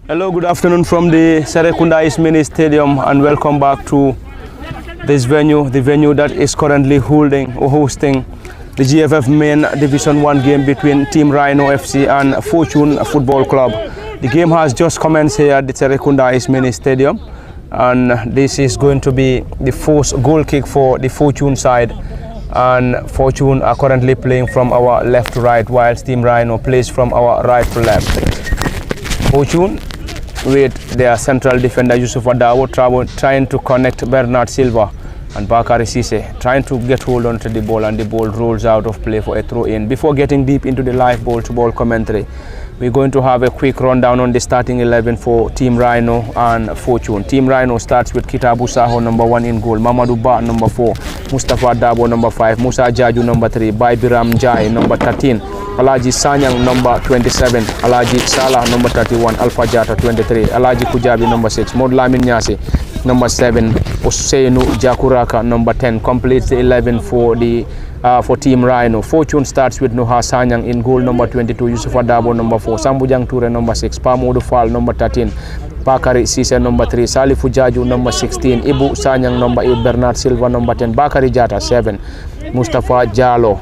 Hello, good afternoon from the Serekunda East Mini Stadium, and welcome back to this venue, the venue that is currently hosting the GFF main Division 1 game between Team Rhino FC and Fortune Football Club. The game has just commenced here at the Serekunda East Mini Stadium, and this is going to be the first goal kick for the Fortune side. And Fortune are currently playing from our left to right, whilst Team Rhino plays from our right to left. Fortune with their central defender Yusuf Adawo trying to connect Bernard Silva and Bakary Cisse, trying to get hold onto the ball, and the ball rolls out of play for a throw in. Before getting deep into the live ball-to-ball commentary, we're going to have a quick rundown on the starting 11 for Team Rhino and Fortune. Team Rhino starts with Kitabu Saho, number 1 in goal, Mamadou Ba, number 4, Mustafa Dabo, number 5, Musa Jaju, number 3, Baibiram Jai, number 13, Alaji Sanyang, number 27, Alaji Salah, number 31, Alpha Jata, 23, Alaji Kujabi, number 6, Mod Lamin Nyasi, number 7, Oseinu Jakuraka, number 10, completes the 11 for Team Rhino. Fortune starts with Noha Sanyang in goal, number 22, Yusuf Adabo, number 4, Sambujang Ture, number 6, Pamodu Fall, number 13, Bakary Cisse, number 3, Salifu Jaju, number 16, Ibu Sanyang, number 8, Bernard Silva, number 10, Bakary Jata, 7, Mustafa Jalo,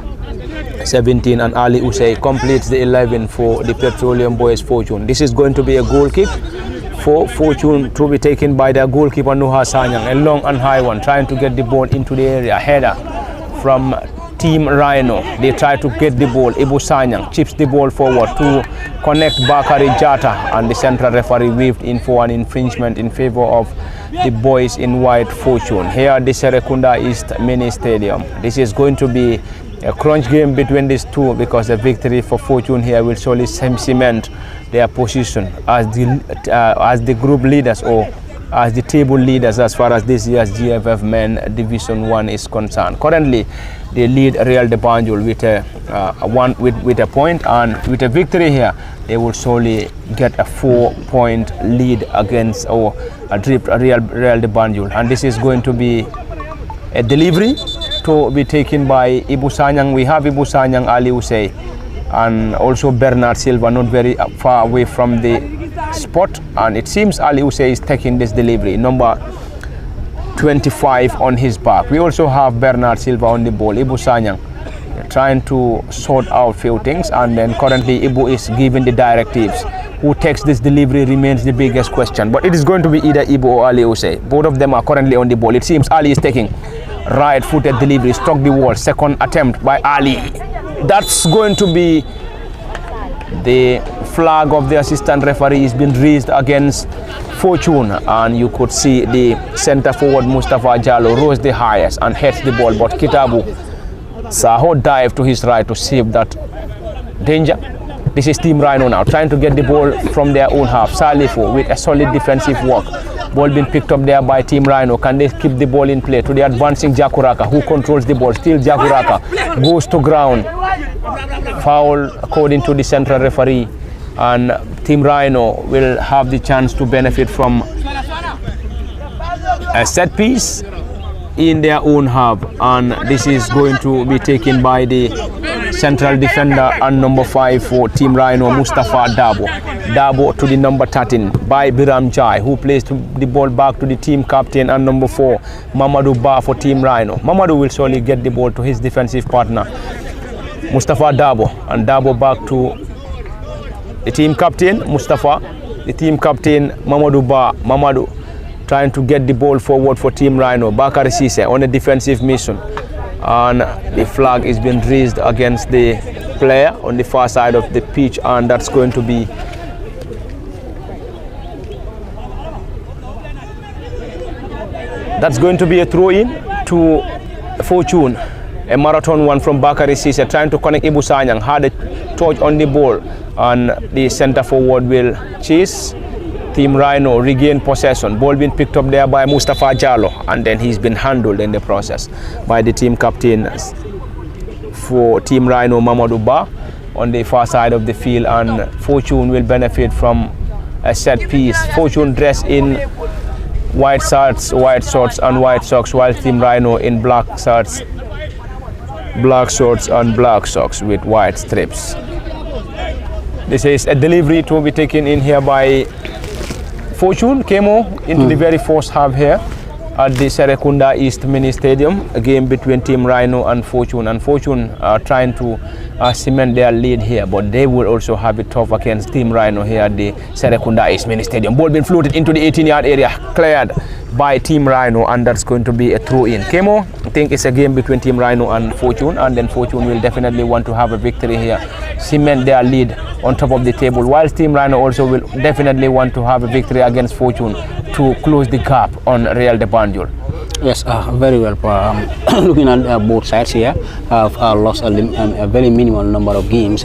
17, and Ali Usey completes the 11 for the Petroleum Boys Fortune. This is going to be a goal kick for Fortune to be taken by their goalkeeper Noha Sanyang, a long and high one, trying to get the ball into the area. Header from Team Rhino. They try to get the ball. Ibu Sanyang chips the ball forward to connect Bakary Jata, and the central referee waved in for an infringement in favor of the boys in white Fortune here at the Serekunda East Mini Stadium. This is going to be a crunch game between these two, because the victory for Fortune here will surely cement their position as the group leaders, or as the table leaders, as far as this year's GFF Men Division 1 is concerned. Currently, they lead Real de Banjul with a point, and with a victory here, they will surely get a 4-point lead against Real de Banjul. And this is going to be a delivery to be taken by Ibu Sanyang. We have Ibu Sanyang, Ali Usey, and also Bernard Silva, not very far away from the spot, and it seems Ali Usey is taking this delivery, number 25 on his back. We also have Bernard Silva on the ball. Ibu Sanyang trying to sort out few things, and then currently Ibu is giving the directives. Who takes this delivery remains the biggest question, but it is going to be either Ibu or Ali Usey. Both of them are currently on the ball. It seems Ali is taking right-footed delivery, struck the wall, second attempt by Ali. That's going to be the flag of the assistant referee has been raised against Fortune, and you could see the center forward Mustafa Jalo rose the highest and hits the ball, but Kitabu Saho dived to his right to save that danger. This is Team Rhino now trying to get the ball from their own half. Salifu with a solid defensive work. Ball being picked up there by Team Rhino. Can they keep the ball in play to the advancing Jakuraka, who controls the ball? Still Jakuraka goes to ground. Foul according to the central referee, and Team Rhino will have the chance to benefit from a set piece in their own half, and this is going to be taken by the central defender and number 5 for Team Rhino, Mustafa Dabo. Dabo to the number 13 by Biram Jai, who plays the ball back to the team captain and number 4, Mamadou Ba for Team Rhino. Mamadou will surely get the ball to his defensive partner, Mustafa Dabo, and Dabo back to the team captain, Mustafa, the team captain, Mamadou Ba. Mamadou trying to get the ball forward for Team Rhino. Bakary Cisse on a defensive mission, and the flag is being raised against the player on the far side of the pitch, and that's going to be a throw-in to Fortune. A marathon one from Bakary Cisse trying to connect. Ibu Sanyang had a touch on the ball, and the center forward will chase. Team Rhino regain possession. Ball being picked up there by Mustafa Jalo, and then he's been handled in the process by the team captain for Team Rhino, Mamadou Ba, on the far side of the field, and Fortune will benefit from a set piece. Fortune dressed in white shirts, white shorts and white socks, while Team Rhino in black shirts, black shorts and black socks with white strips. This is a delivery to be taken in here by Fortune Kemo into the very first half here at the Serekunda East Mini Stadium, a game between Team Rhino and Fortune. And Fortune are trying to cement their lead here, but they will also have it tough against Team Rhino here at the Serekunda East Mini Stadium. Ball being floated into the 18-yard area, cleared by Team Rhino, and that's going to be a throw-in. Kemo, I think it's a game between Team Rhino and Fortune, and then Fortune will definitely want to have a victory here, cement their lead on top of the table, whilst Team Rhino also will definitely want to have a victory against Fortune to close the gap on Real de Banjul. Yes, very well. Looking at both sides here, have lost a very minimal number of games.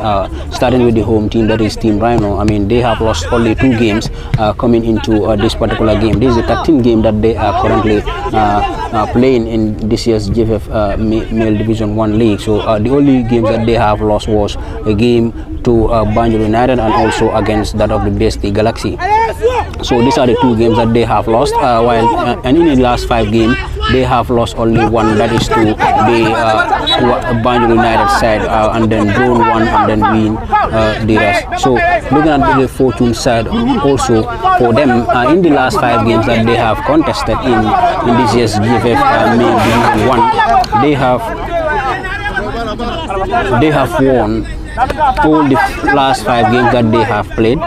Starting with the home team, that is Team Rhino. I mean, they have lost only 2 games coming into this particular game. This is the 13th game that they are currently playing in this year's GFF Male Division 1 League. So the only games that they have lost was a game to Banjul United and also against that of the BST Galaxy. So these are the 2 games that they have lost, while and in the last 5 games they have lost only 1, that is to the Banjul United side, and then drawn 1 and then win the rest. So looking at the Fortune side also, for them in the last 5 games that they have contested in this year's GFF Main Division 1, they have won all the last 5 games that they have played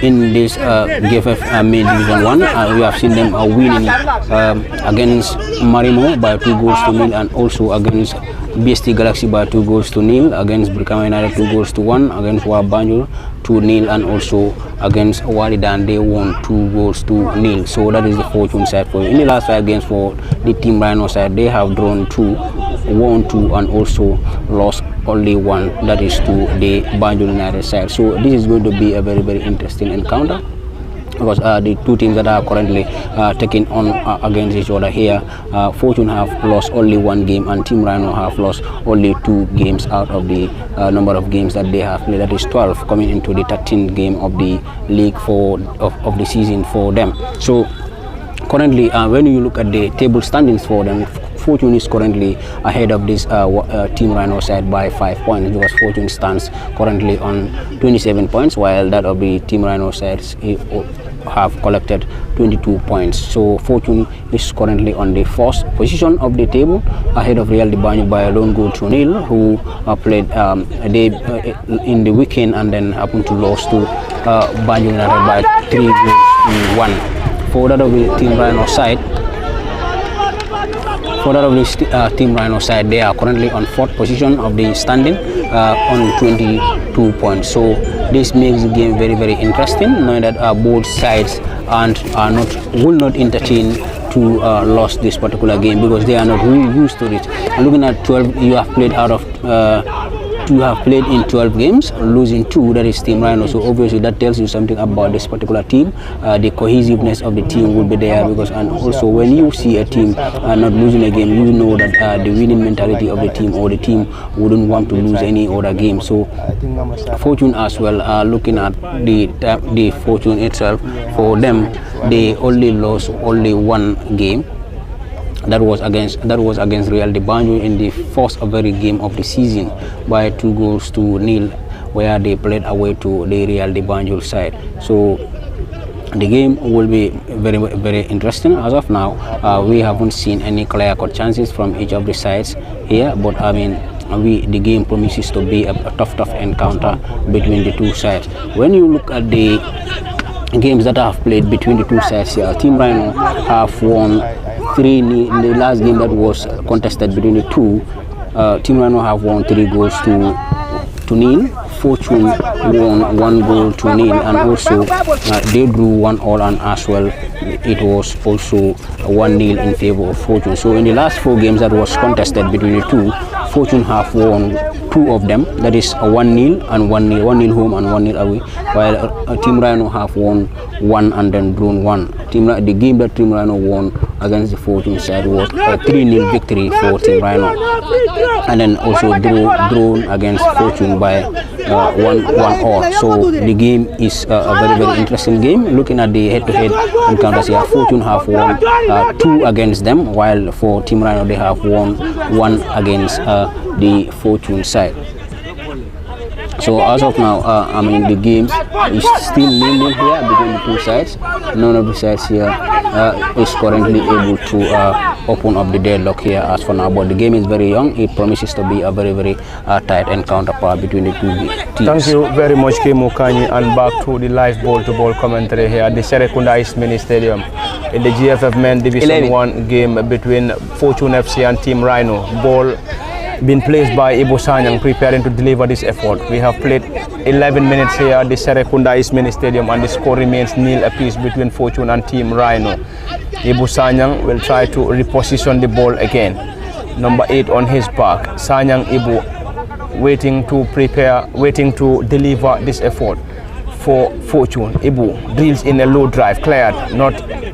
in this GFF Main Division 1. We have seen them winning against Marimo by 2-0, and also against BST Galaxy by 2-0, against Brikama United 2-1, against Banjul 2-0, and also against Walidan they won 2-0. So that is the Fortune side for you. In the last 5 games for the Team Rhino side, they have drawn 2, won 2, and also lost only 1, that is to the Banjul United side. So this is going to be a very, very interesting encounter, because the 2 teams that are currently taking on against each other here, Fortune have lost only 1 game and Team Rhino have lost only 2 games out of the number of games that they have played, that is 12, coming into the 13th game of the league of the season for them. So currently when you look at the table standings for them, Fortune is currently ahead of this Team Rhino side by 5 points, because Fortune stands currently on 27 points, while that of the Team Rhino sides have collected 22 points. So Fortune is currently on the 1st position of the table, ahead of Real de Banjul by a lone goal to nil, who played in the weekend and then happened to lose to Banjul United by 3-1. For that of the Team Rhino side, Team Rhino side, they are currently on 4th position of the standing on 22 points. So this makes the game very, very interesting, knowing that both sides will not entertain to lose this particular game, because they are not really used to it. And looking at 12, you have played in 12 games, losing 2, that is Team Rhino. So obviously that tells you something about this particular team. The cohesiveness of the team will be there, because, and also when you see a team not losing a game, you know that the winning mentality of the team, or the team wouldn't want to lose any other game. So Fortune as well, looking at the Fortune itself, for them they only lost 1 game. That was against Real de Banjul in the first very game of the season by 2-0, where they played away to the Real de Banjul side. So the game will be very, very interesting. As of now, we haven't seen any clear-cut chances from each of the sides here, but I mean, the game promises to be a tough encounter between the 2 sides. When you look at the games that have played between the 2 sides here, Team Rhino have won 3 in the last game that was contested between the 2. Team Rhino have won 3-0. Fortune won 1-0, and also they drew 1-1, and as well it was also 1-0 in favor of Fortune. So in the last 4 games that was contested between the 2, Fortune have won 2 of them, that is 1-0 and 1-0 home and 1-0 away, while Team Rhino have won 1 and then drawn 1. The game that Team Rhino won against the Fortune side was a 3-0 victory for Team Rhino, and then also drawn against Fortune by 1 all. So the game is a very interesting game. Looking at the head-to-head encounters here, Fortune have won 2 against them, while for Team Rhino they have won 1 against the Fortune side. So as of now, I mean, the game is still nil-nil here between the 2 sides. None of the sides here is currently able to open up the deadlock here as for now. But the game is very young. It promises to be a very tight encounter between the 2 teams. Thank you very much, Kemo Kanyi, and back to the live ball-to-ball commentary here at the Serekunda East Mini Stadium in the GFF Men Division 1 game between Fortune FC and Team Rhino. Ball been placed by Ibu Sanyang, preparing to deliver this effort. We have played 11 minutes here at the Serekunda East Mini Stadium, and the score remains nil apiece between Fortune and Team Rhino. Ibu Sanyang will try to reposition the ball again. Number 8 on his back. Sanyang Ibu waiting to deliver this effort for Fortune. Ibu drills in a low drive, cleared, not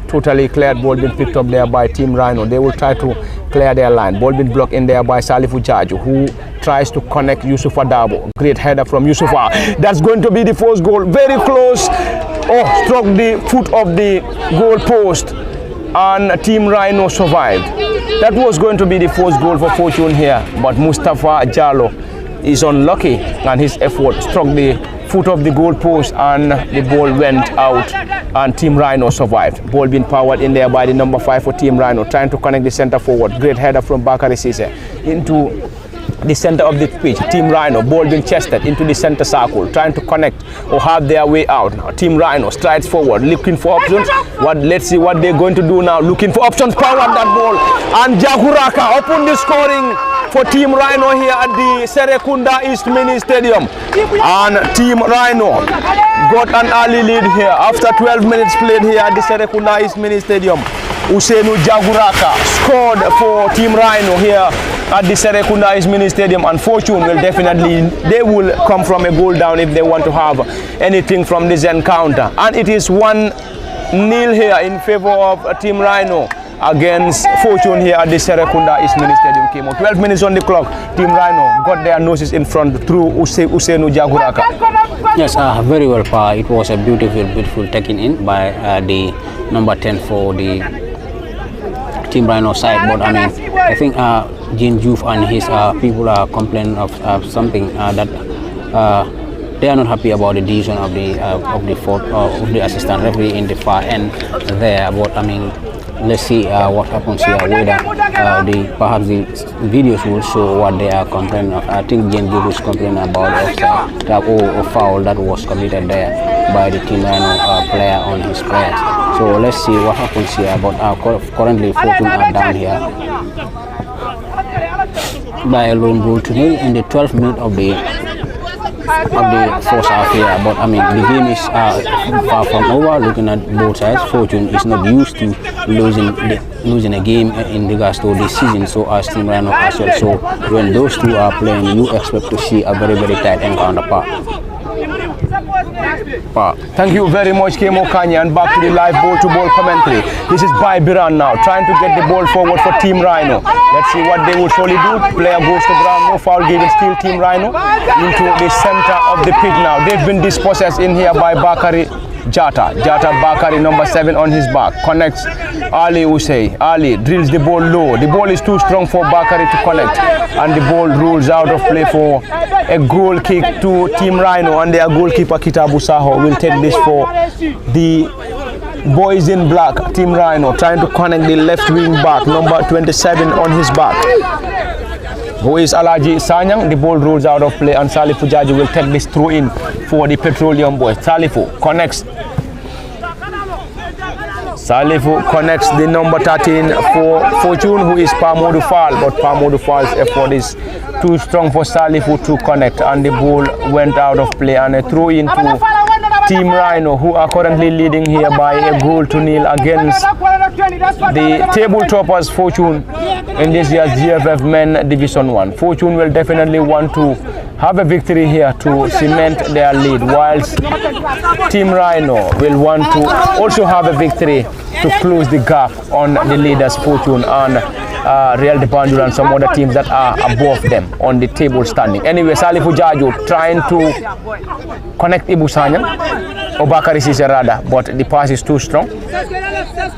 totally cleared. Ball been picked up there by Team Rhino. They will try to clear their line. Ball been blocked in there by Salifu Jaju, who tries to connect Yusufa Dabo. Great header from Yusufa. That's going to be the first goal. Very close. Oh, struck the foot of the goal post, and Team Rhino survived. That was going to be the first goal for Fortune here, but Mustafa Jallo is unlucky, and his effort struck the foot of the goal post, and the ball went out, and Team Rhino survived. Ball being powered in there by the number 5 for Team Rhino, trying to connect the center forward. Great header from Bakari Sise into the center of the pitch. Team Rhino, ball being chested into the center circle, trying to connect or have their way out. Now Team Rhino strides forward, looking for options. Let's see what they're going to do now. Looking for options, powered that ball, and Jahuraka open the scoring for Team Rhino here at the Serekunda East Mini Stadium. And Team Rhino got an early lead here after 12 minutes played here at the Serekunda East Mini Stadium. Usenu Jaguraka scored for Team Rhino here at the Serekunda East Mini Stadium, and Fortune will they will come from a goal down if they want to have anything from this encounter. And it is 1-0 here in favor of Team Rhino against Fortune here at the Serekunda East Mini Stadium. Came out 12 minutes on the clock. Team Rhino got their noses in front through Usenu Jaguraka. Yes, very well, Pa. It was a beautiful taken in by the number 10 for the Team Rhino side. But I mean, I think Jean Juve and his people are complaining of something that they are not happy about the decision of the assistant referee in the far end there. But I mean, let's see what happens here. Whether perhaps the videos will show what they are complaining of. I think Jean Juve is complaining about a foul that was committed there by the Team Rhino player on his players. So let's see what happens here. But currently Fortune are down here by a lone goal to nil in the 12th minute of the first half here. But I mean, the game is far from over. Looking at both sides, Fortune is not used to losing a game in regards to this season, so as Team Rhino as well. So when those two are playing, you expect to see a very tight encounter. Thank you very much, Kemo Kanyi, and back to the live ball-to-ball commentary. This is Bai Biran now, trying to get the ball forward for Team Rhino. Let's see what they will surely do. Player goes to ground, no foul given, still Team Rhino into the center of the pitch now. They've been dispossessed in here by Bakari Jata Bakari, number 7 on his back, connects Ali Usei. Ali drills the ball low. The ball is too strong for Bakari to connect, and the ball rolls out of play for a goal kick to Team Rhino, and their goalkeeper Kitabu Saho will take this for the boys in black. Team Rhino trying to connect the left wing back, number 27 on his back, who is Alaji Sanyang. The ball rolls out of play, and Salifu Jaju will take this throw in for the Petroleum boys. Salifu connects the number 13 for Fortune, who is Pamodu Fall, but Pamodu Fall's effort is too strong for Salifu to connect, and the ball went out of play, and a throw in to Team Rhino, who are currently leading here by a goal to nil against the table toppers Fortune in this year's GFF Men Division 1. Fortune will definitely want to have a victory here to cement their lead, whilst Team Rhino will want to also have a victory to close the gap on the leaders Fortune. And Real de Banjul and some other teams that are above them on the table standing. Anyway, Salifou Jaju trying to connect Ibu Sanyang, or Bakary Cissé rather, but the pass is too strong.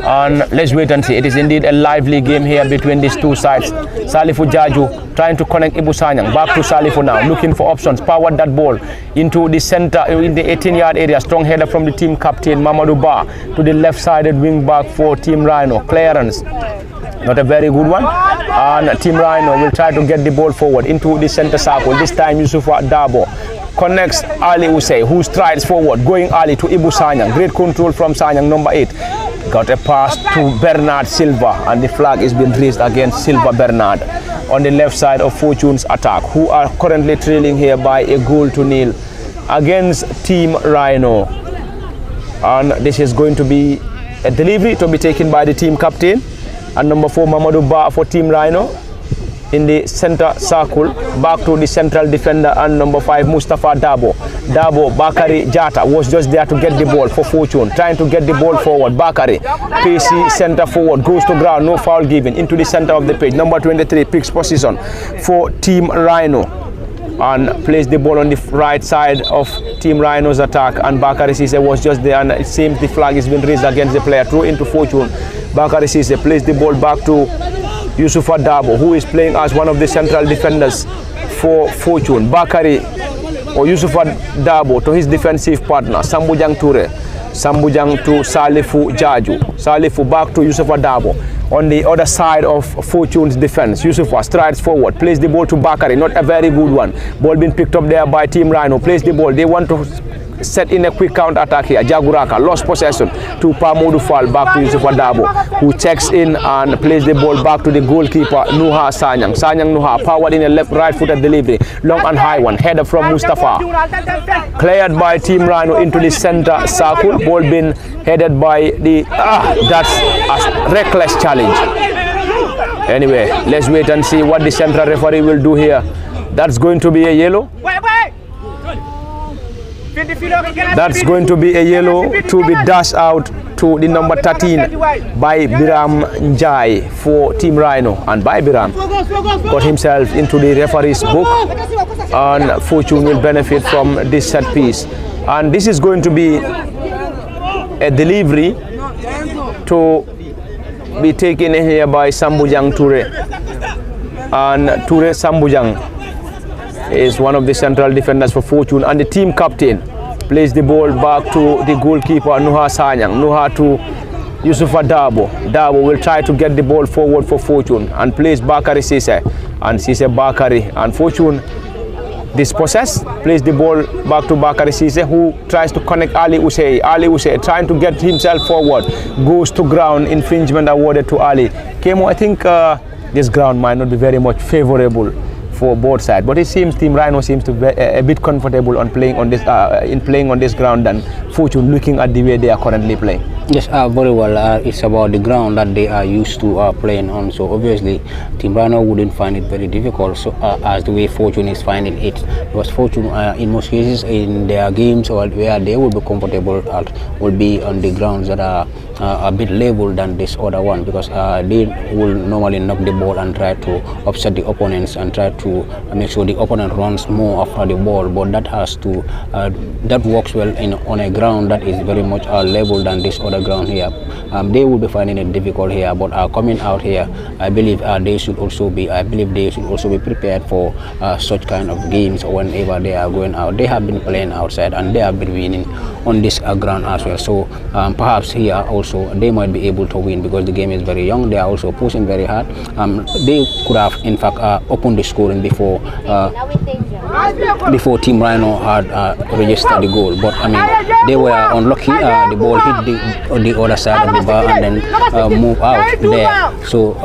And let's wait and see. It is indeed a lively game here between these two sides. Salifou Jaju trying to connect Ibu Sanyang. Back to Salifou now, looking for options. Powered that ball into the center, in the 18-yard area. Strong header from the team captain, Mamadou Ba, to the left-sided wing back for Team Rhino. Clearance, not a very good one. And Team Rhino will try to get the ball forward into the center circle. This time, Yusufa Dabo connects Ali Usey, who strides forward, going Ali to Ibu Sanyang. Great control from Sanyang, number 8. Got a pass to Bernard Silva, and the flag is being raised against Silva Bernard on the left side of Fortune's attack, who are currently trailing here by a goal to nil against Team Rhino. And this is going to be a delivery to be taken by the team captain, and number 4 Mamadou Ba for Team Rhino in the center circle, back to the central defender, and number 5 Mustafa Dabo. Bakary Jata was just there to get the ball for Fortune, trying to get the ball forward. Bakary, pacey center forward, goes to ground, no foul given, into the center of the pitch. Number 23 picks position for Team Rhino and plays the ball on the right side of Team Rhino's attack, and Bakary Cissé was just there, and it seems the flag has been raised against the player. Throw into Fortune. Bakary Cissé plays the ball back to Yusufa Dabo, who is playing as one of the central defenders for Fortune. Bakary or Yusufa Dabo to his defensive partner, Sambujang Toure. Sambujang to Salifou Jaju. Salifou back to Yusufa Dabo. On the other side of Fortune's defense, Yusufa strides forward, plays the ball to Bakary, not a very good one. Ball being picked up there by Team Rhino, plays the ball. They want to set in a quick counter attack here. Jaguraka lost possession to Pamoudou Fall, back to Yusufa Dabo, who checks in and plays the ball back to the goalkeeper Nuha Sanyang. Sanyang Nuha powered in a right footed delivery, long and high one, header from Mustafa, cleared by Team Rhino into the center circle. Ball being headed by the that's a reckless challenge. Anyway, let's wait and see what the central referee will do here. That's going to be a yellow. That's going to be a yellow to be dashed out to the number 13 by Biram Njai for Team Rhino, and by Biram got himself into the referee's book, and Fortune will benefit from this set piece. And this is going to be a delivery to be taken here by Sambujang Toure, and Toure Sambujang is one of the central defenders for Fortune, and the team captain plays the ball back to the goalkeeper Nuha Sanyang. Nuha to Yusufa Dabo. Dabo will try to get the ball forward for Fortune and plays Bakary Cissé, and Cissé Bakary, and Fortune dispossessed, plays the ball back to Bakary Cissé, who tries to connect Ali Usey. Ali Usey trying to get himself forward, goes to ground, infringement awarded to Ali. Kemo, I think this ground might not be very much favorable for both sides, but it seems Team Rhino seems to be a bit comfortable on playing on this in playing on this ground than Fortune, looking at the way they are currently playing. Yes, very well. It's about the ground that they are used to playing on. So obviously, Team Rhino wouldn't find it very difficult. So as the way Fortune is finding it, because Fortune, in most cases, in their games or where they will be comfortable at, will be on the grounds that are a bit level than this other one, because they will normally knock the ball and try to upset the opponents and try to make sure the opponent runs more after the ball. But that has to that works well on a ground that is very much level than this other ground here. They will be finding it difficult here, but coming out here, I believe they should also be prepared for such kind of games whenever they are going out. They have been playing outside and they have been winning on this ground as well. So perhaps here also they might be able to win, because the game is very young. They are also pushing very hard. They could have in fact opened the scoring before Team Rhino had registered the goal, but I mean they were unlucky. The ball hit the other side of the bar and then move out there. So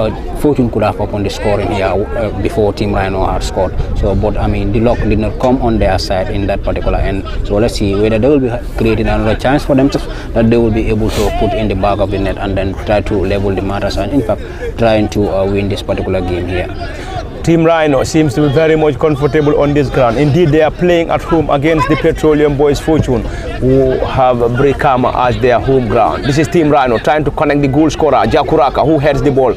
Fortune could have opened the scoring here before Team Rhino had scored. So, but I mean the luck did not come on their side in that particular end. So let's see whether they will be creating another chance for themselves that they will be able to put in the back of the net and then try to level the matters and in fact trying to win this particular game here. Team Rhino seems to be very much comfortable on this ground. Indeed, they are playing at home against the Petroleum Boys Fortune, who have Brikama as their home ground. This is Team Rhino trying to connect the goal scorer, Jakuraka, who heads the ball.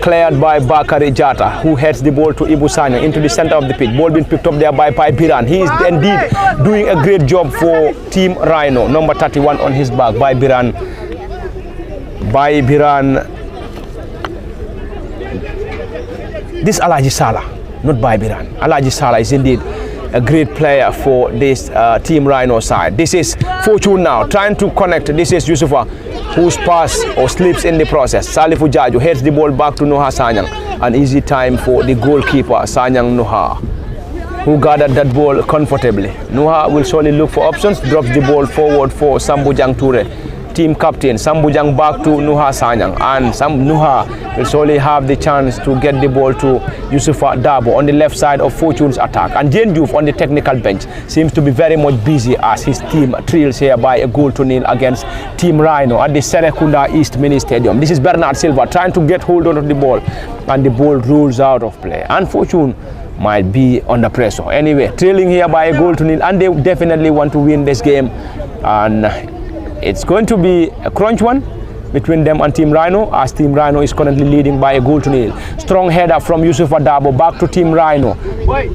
Cleared by Bakari Jata, who heads the ball to Ibusanya into the center of the pitch. Ball being picked up there by Biran. He is indeed doing a great job for Team Rhino. Number 31 on his back by Biran. This Alaji Salah, not Biran. Alaji Salah is indeed a great player for this Team Rhino side. This is Fortune now trying to connect. This is Yusufa, whose pass or slips in the process. Salifu Jaju heads the ball back to Noha Sanyang. An easy time for the goalkeeper Sanyang Noha, who gathered that ball comfortably. Noha will surely look for options, drops the ball forward for Sambujang Ture. Team captain Sambujang back to Nuha Sanyang, and Nuha will surely have the chance to get the ball to Yusufa Dabo on the left side of Fortune's attack. And Jane Diouf on the technical bench seems to be very much busy as his team trails here by 1-0 against Team Rhino at the Serekunda East Mini Stadium. This is Bernard Silva trying to get hold of the ball, and the ball rolls out of play. And Fortune might be under pressure. Anyway, trailing here by 1-0, and they definitely want to win this game. And it's going to be a crunch one between them and Team Rhino, as Team Rhino is currently leading by 1-0. Strong header from Yusuf Dabo back to Team Rhino.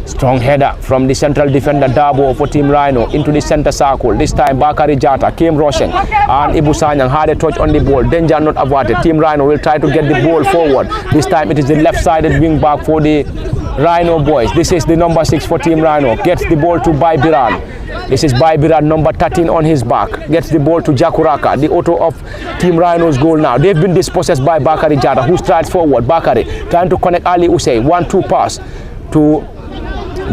Strong header from the central defender Dabo for Team Rhino into the center circle. This time Bakari Jata came rushing, and Ibu Sanyang had a touch on the ball. Danger not averted. Team Rhino will try to get the ball forward. This time it is the left-sided wing back for the Rhino boys. This is the number 6 for Team Rhino. Gets the ball to Biran. This is Biran, number 13 on his back. Gets the ball to Jakuraka, the author of Team Rhino's goal now. They've been dispossessed by Bakari Jata, who strides forward. Bakari trying to connect Ali Usey. 1-2 pass to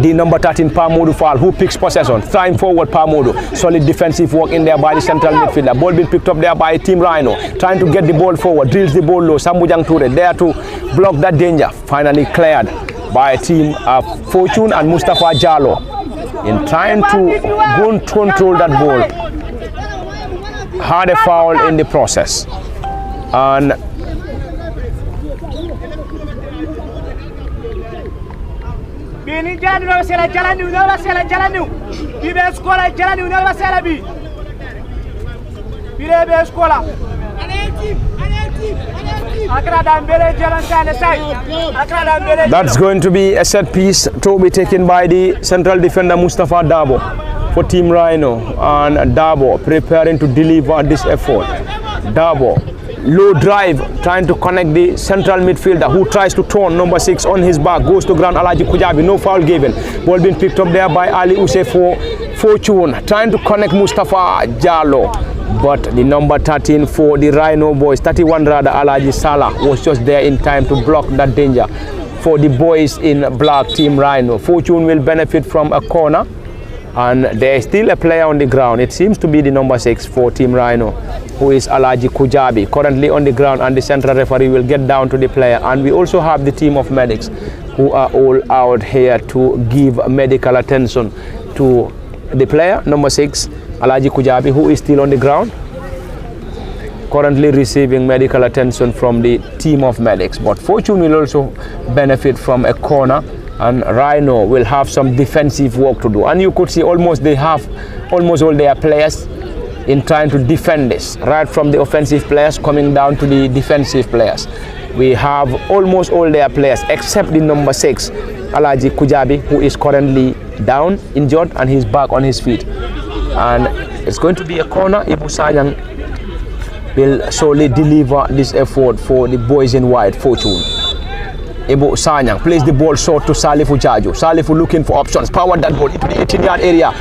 the number 13 Pamodu Fall, who picks possession. Trying forward Pamodu. Solid defensive work in there by the central midfielder. Ball being picked up there by Team Rhino. Trying to get the ball forward. Drills the ball low. Sambujang Ture there to block that danger. Finally cleared by Team Fortune and Mustafa Jalo in trying to go and control that ball. Had a foul in the process. And that's going to be a set piece to be taken by the central defender Mustafa Dabo for Team Rhino, and Dabo preparing to deliver this effort. Dabo, low drive, trying to connect the central midfielder, who tries to turn number 6 on his back, goes to ground. Alaji Kujabi, no foul given. Ball being picked up there by Ali Use for Fortune, trying to connect Mustafa Jalo. But the number 13 for the Rhino boys, 31 rather, Alaji Salah, was just there in time to block that danger for the boys in black, Team Rhino. Fortune will benefit from a corner, and there is still a player on the ground. It seems to be the number 6 for Team Rhino, who is Alaji Kujabi, currently on the ground, and the central referee will get down to the player. And we also have the team of medics who are all out here to give medical attention to the player, number 6, Alaji Kujabi, who is still on the ground, currently receiving medical attention from the team of medics. But Fortune will also benefit from a corner, and Rhino will have some defensive work to do. And you could see they have almost all their players in trying to defend this, right from the offensive players coming down to the defensive players. We have almost all their players except the number 6, Alaji Kujabi, who is currently down, injured, and he's back on his feet. And it's going to be a corner. Ibu Sanyang will solely deliver this effort for the boys in white, Fortune. Ibu Sanyang plays the ball short to Salifu Jaju. Salifu looking for options, powered that ball into the 18-yard area.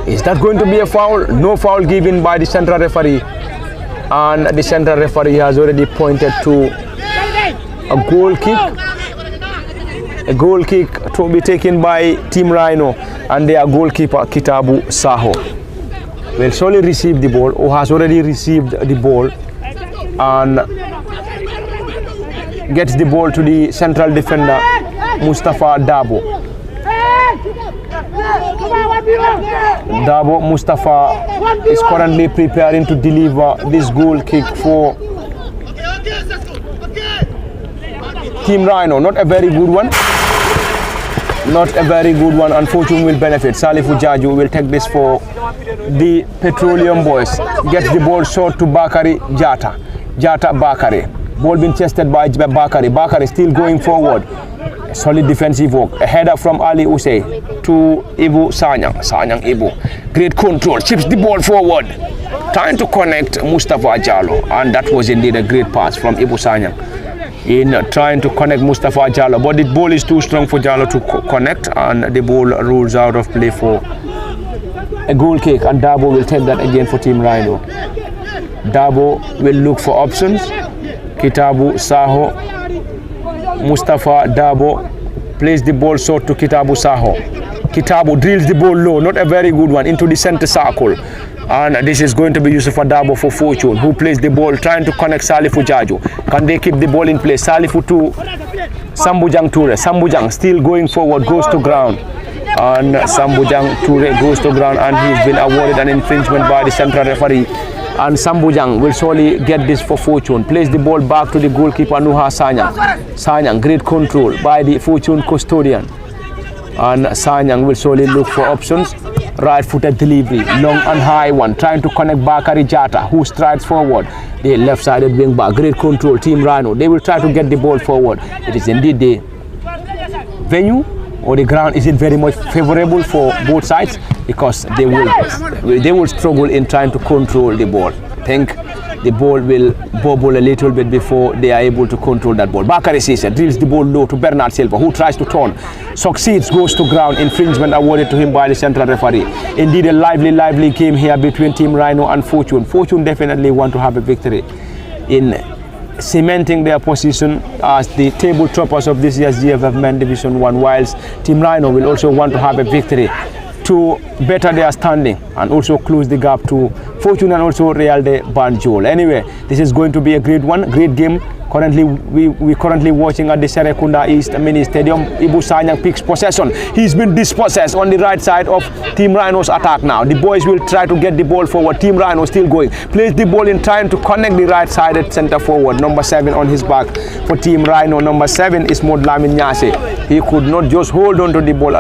Is that going to be a foul? No foul given by the central referee. And the central referee has already pointed to a goal kick. A goal kick to be taken by Team Rhino, and their goalkeeper Kitabu Saho will surely receive the ball, or has already received the ball, and gets the ball to the central defender Mustafa Dabo. Dabo Mustafa is currently preparing to deliver this goal kick for Team Rhino. Not a very good one. not a very good one, and Fortune will benefit. Salifu Jaju will take this for the Petroleum boys. Gets the ball short to Bakari Jata. Jata Bakari. Ball being chested by Bakari. Bakari still going forward. Solid defensive work. A header from Ali Usey to Ibu Sanyang. Sanyang Ibu. Great control. Chips the ball forward. Trying to connect Mustafa Jallo. And that was indeed a great pass from Ibu Sanyang. In trying to connect Mustafa Jallo, but the ball is too strong for Jallo to connect, and the ball rolls out of play for a goal kick, and Dabo will take that again for Team Rhino. Dabo will look for options. Kitabu Saho, Mustafa Dabo plays the ball short to Kitabu Saho. Kitabu drills the ball low, not a very good one, into the center circle. And this is going to be Yusufa Dabo for Fortune, who plays the ball trying to connect Salifu Jaju. Can they keep the ball in place? Salifu to Sambujang Toure. Sambujang still going forward, goes to ground. And Sambujang Toure goes to ground, and he's been awarded an infringement by the central referee. And Sambujang will surely get this for Fortune. Plays the ball back to the goalkeeper Nuha Sanyang. Sanyang, great control by the Fortune custodian. And Sanyang will surely look for options. Right-footed delivery, long and high one, trying to connect Bakari Jata, who strides forward. The left-sided wing back, great control, Team Rhino. They will try to get the ball forward. It is indeed the venue or the ground isn't very much favorable for both sides, because they will struggle in trying to control the ball. I think the ball will bobble a little bit before they are able to control that ball. Bakari Cisse drills the ball low to Bernard Silva, who tries to turn, succeeds, goes to ground. Infringement awarded to him by the central referee. Indeed, a lively game here between Team Rhino and Fortune. Fortune definitely want to have a victory in cementing their position as the table toppers of this year's GFF Men Division 1, whilst Team Rhino will also want to have a victory to better their standing and also close the gap to Fortune and also Real de Banjul. Anyway, this is going to be a great one, great game. Currently, we currently watching at the Serekunda East Mini Stadium. Ibu Sanyang picks possession. He's been dispossessed on the right side of Team Rhino's attack now. The boys will try to get the ball forward. Team Rhino still going. Plays the ball in trying to connect the right-sided center forward. Number 7 on his back for Team Rhino. Number 7 is Modlamin Nyase. He could not just hold on to the ball,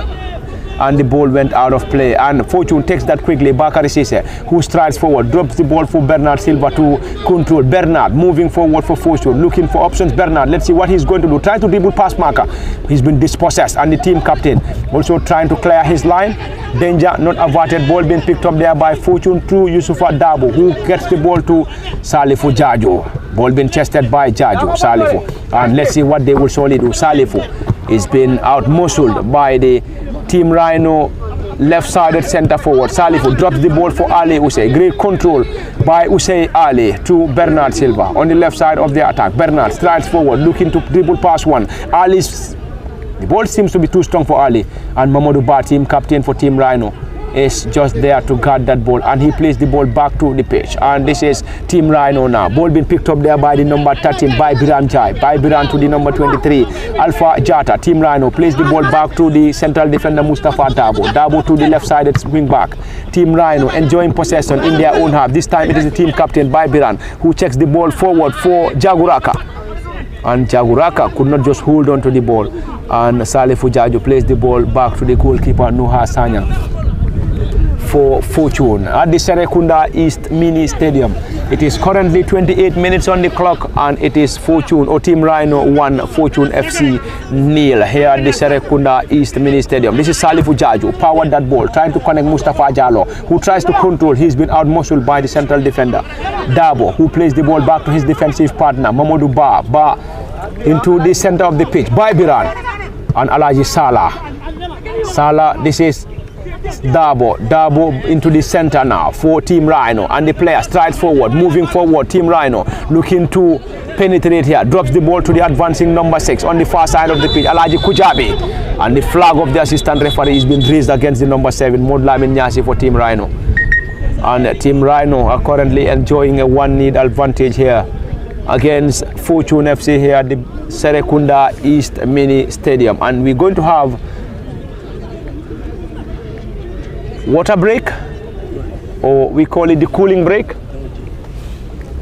and the ball went out of play, and Fortune takes that quickly. Bakari Cisse, who strides forward, drops the ball for Bernard Silva to control. Bernard moving forward for Fortune, looking for options. Bernard, let's see what he's going to do. Trying to dribble past marker. He's been dispossessed, and the team captain also trying to clear his line. Danger not averted. Ball being picked up there by Fortune through Yusufa Dabo, who gets the ball to Salifu Jaju. Ball being chested by Jaju, Salifu. And let's see what they will surely do. Salifu is being out-muscled by the Team Rhino left-sided center forward. Salifu drops the ball for Ali Usey. Great control by Usey Ali to Bernard Silva on the left side of the attack. Bernard strides forward, looking to dribble past one. The ball seems to be too strong for Ali, and Mamadou Ba, team captain for Team Rhino, is just there to guard that ball, and he plays the ball back to the pitch. And this is Team Rhino now. Ball being picked up there by the number 13, by Biran Jai. By Biran to the number 23, Alpha Jata. Team Rhino plays the ball back to the central defender Mustafa Dabo. Dabo to the left-sided wing back. Team Rhino enjoying possession in their own half. This time it is the team captain, by Biran, who checks the ball forward for Jaguraka. And Jaguraka could not just hold on to the ball. And Salifu Jaju plays the ball back to the goalkeeper Nuha Sanyang for Fortune at the Serekunda East Mini Stadium. It is currently 28 minutes on the clock, and it is Fortune or Team Rhino 1, Fortune FC 0 here at the Serekunda East Mini Stadium. This is Salifu Jaju, powered that ball, trying to connect Mustafa Jallo, who tries to control. He's been out-muscled by the central defender Dabo, who plays the ball back to his defensive partner Mamadou Ba. Ba into the center of the pitch by Biran and Alaji Salah. This is Dabo into the center now for Team Rhino, and the player strides forward, moving forward. Team Rhino looking to penetrate here, drops the ball to the advancing number 6 on the far side of the pitch, Alaji Kujabi, and the flag of the assistant referee has been raised against the number 7, Modlamin Nyasi for Team Rhino. And Team Rhino are currently enjoying a 1-0 advantage here against Fortune FC here at the Serekunda East Mini Stadium, and we're going to have water break, or we call it the cooling break,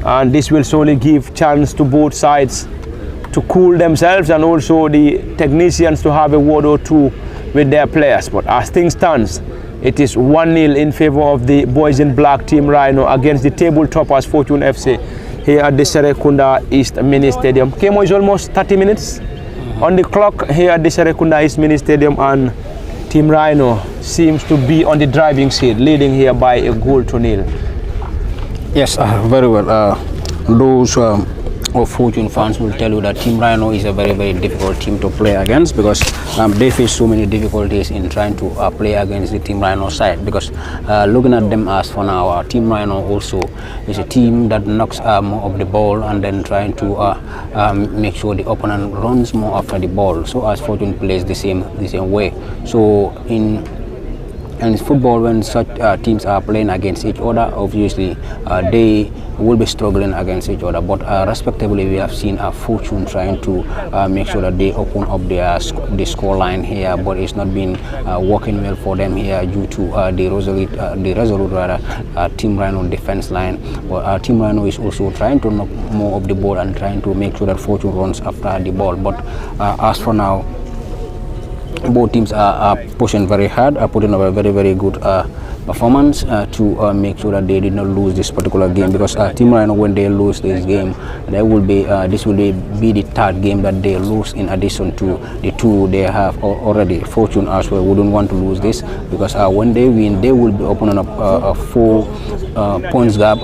and this will solely give chance to both sides to cool themselves, and also the technicians to have a word or two with their players. But as things stands, it is 1-0 in favor of the boys in black, Team Rhino, against the table toppers Fortune FC here at the Serekunda East Mini Stadium. Kemo is almost 30 minutes on the clock here at the Serekunda East Mini Stadium, and Team Rhino seems to be on the driving seat, leading here by a goal to nil. Yes, very well. Those of Fortune fans will tell you that Team Rhino is a very, very difficult team to play against, because they face so many difficulties in trying to play against the Team Rhino side. Because looking at them as for now, Team Rhino also is a team that knocks more of the ball and then trying to make sure the opponent runs more after the ball. So as Fortune plays the same way. So in football, when such teams are playing against each other, obviously they will be struggling against each other. But respectively, we have seen Fortune trying to make sure that they open up the score line here, but it's not been working well for them here due to the resolute Team Rhino defense line. But Team Rhino is also trying to knock more of the ball and trying to make sure that Fortune runs after the ball. But as for now, both teams are pushing very hard, putting up a very, very good performance to make sure that they did not lose this particular game. Because Team Rhino, when they lose this game, this will be the third game that they lose, in addition to the two they have already. Fortune as well wouldn't want to lose this, because when they win, they will be opening up a 4 points gap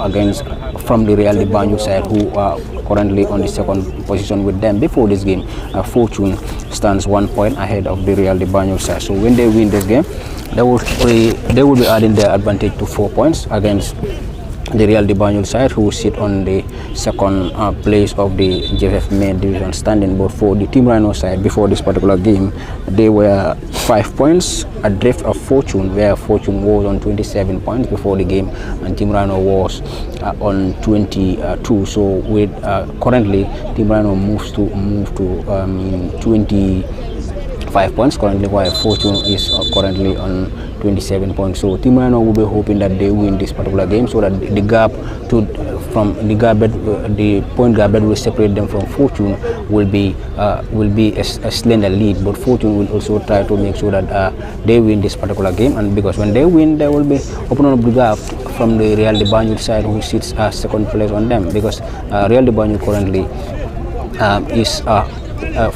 from the Real de Banjul side, who are currently on the second position with them. Before this game, Fortune stands 1 point ahead of the Real de Banjul side. So when they win this game, they will be adding their advantage to 4 points against the Real de Banjul side, who sit on the second place of the GFF main division standing. But for the Team Rhino side, before this particular game, they were 5 points adrift of Fortune, where Fortune was on 27 points before the game, and Team Rhino was on 22. So with currently Team Rhino move to 25 points currently, while Fortune is currently on 27 points. So Team Rhino will be hoping that they win this particular game, so that the gap the point gap that will separate them from Fortune will be a slender lead. But Fortune will also try to make sure that they win this particular game, and because when they win, they will be opening up the gap from the Real de Banjul side, who sits second place on them. Because Real de Banjul currently is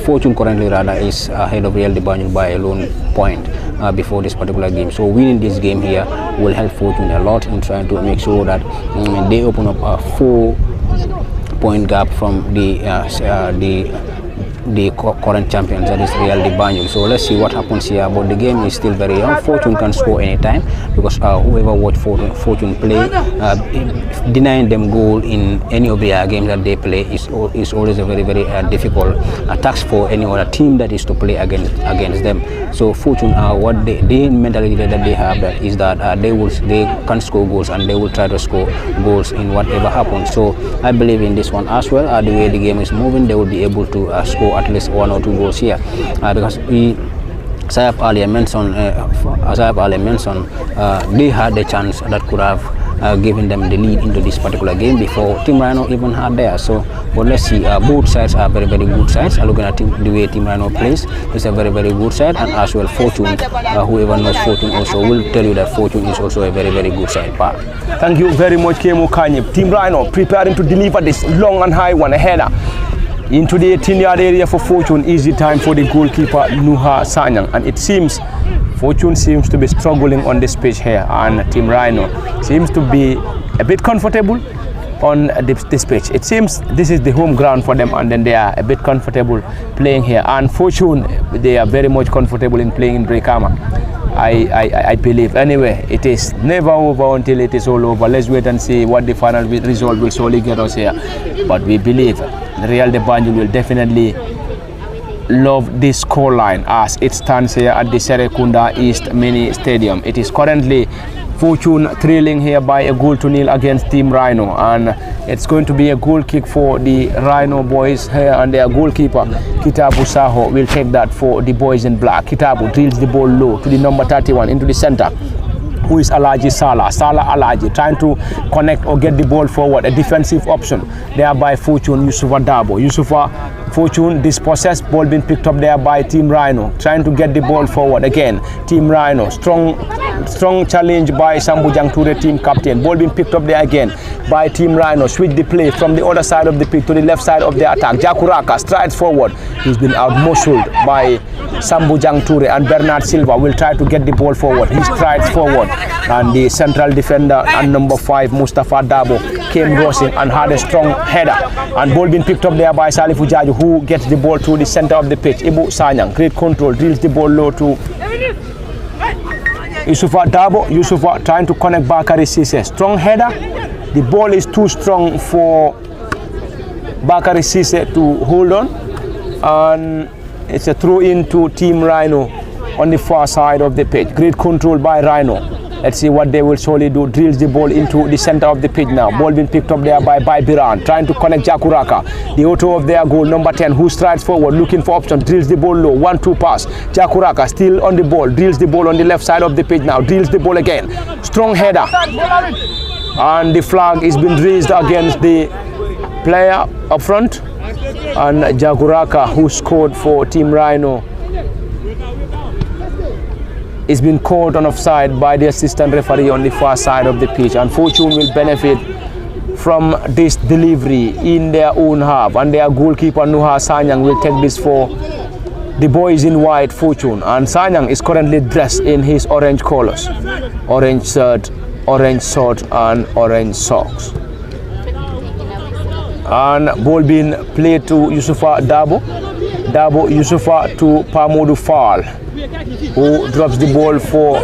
Fortune currently rather is ahead of Real de Banjul by a lone point before this particular game. So winning this game here will help Fortune a lot in trying to make sure that they open up a 4-point gap from the current champions, that is Real de Banjul. So let's see what happens here. But the game is still very young. Fortune can score anytime, because whoever watch Fortune play, denying them goal in any of their games that they play is always a very, very difficult task for any other team that is to play against them. So Fortune, what the mentality that they have, that is that they can score goals, and they will try to score goals in whatever happens. So I believe in this one as well. The way the game is moving, they will be able to score at least 1 or 2 goals here, because as I have earlier mentioned, they had the chance that could have given them the lead into this particular game before Team Rhino even had theirs. So, but let's see. Both sides are very, very good sides. Looking at the way Team Rhino plays, it's a very, very good side, and as well Fortune. Whoever knows Fortune also will tell you that Fortune is also a very, very good side. Thank you very much, Kemo Kanye. Team Rhino preparing to deliver this long and high one, a header into the 18-yard area for Fortune. Easy time for the goalkeeper Nuha Sanyang, and it seems Fortune seems to be struggling on this pitch here, and Team Rhino seems to be a bit comfortable on this pitch. It seems this is the home ground for them, and then they are a bit comfortable playing here. And Fortune, they are very much comfortable in playing in Brikama, I believe. Anyway, it is never over until it is all over. Let's wait and see what the final result will surely get us here. But we believe Real de Banjul will definitely love this scoreline as it stands here at the Serekunda East Mini Stadium. It is currently Fortune trailing here by a goal to nil against Team Rhino, and it's going to be a goal kick for the Rhino boys here, and their goalkeeper Kitabu Saho will take that for the boys in black. Kitabu drills the ball low to the number 31 into the center, who is Alaji Salah Alaji, trying to connect or get the ball forward, a defensive option there by Fortune Yusufa Dabo. Yusufa Fortune dispossessed, ball being picked up there by Team Rhino, trying to get the ball forward again. Team Rhino, strong challenge by Sambujang Ture, team captain. Ball being picked up there again by Team Rhino. Switch the play from the other side of the pitch to the left side of the attack. Jakuraka strides forward. He's been out-muscled by Sambujang Ture, and Bernard Silva will try to get the ball forward. He strides forward, and the central defender and number 5 Mustafa Dabo came rushing and had a strong header, and ball being picked up there by Salifu Jaju, who gets the ball to the center of the pitch. Ibu Sanyang, great control, drills the ball low to Yusufa Dabo. Yusufa trying to connect Bakari Cisse. Strong header. The ball is too strong for Bakari Cisse to hold on, and it's a throw in to Team Rhino on the far side of the pitch. Great control by Rhino. Let's see what they will surely do. Drills the ball into the center of the pitch now. Ball being picked up there by Biran, trying to connect Jakuraka, the author of their goal, number 10, who strides forward, looking for options, drills the ball low, 1-2 pass. Jakuraka still on the ball, drills the ball on the left side of the pitch now, drills the ball again. Strong header. And the flag is being raised against the player up front. And Jakuraka, who scored for Team Rhino, is been called on offside by the assistant referee on the far side of the pitch, and Fortune will benefit from this delivery in their own half, and their goalkeeper Nuha Sanyang will take this for the boys in white, Fortune. And Sanyang is currently dressed in his orange colors, orange shirt, orange shorts and orange socks. And ball being played to Yusufa Dabo. Yusufa to Pamodu Fall, who drops the ball for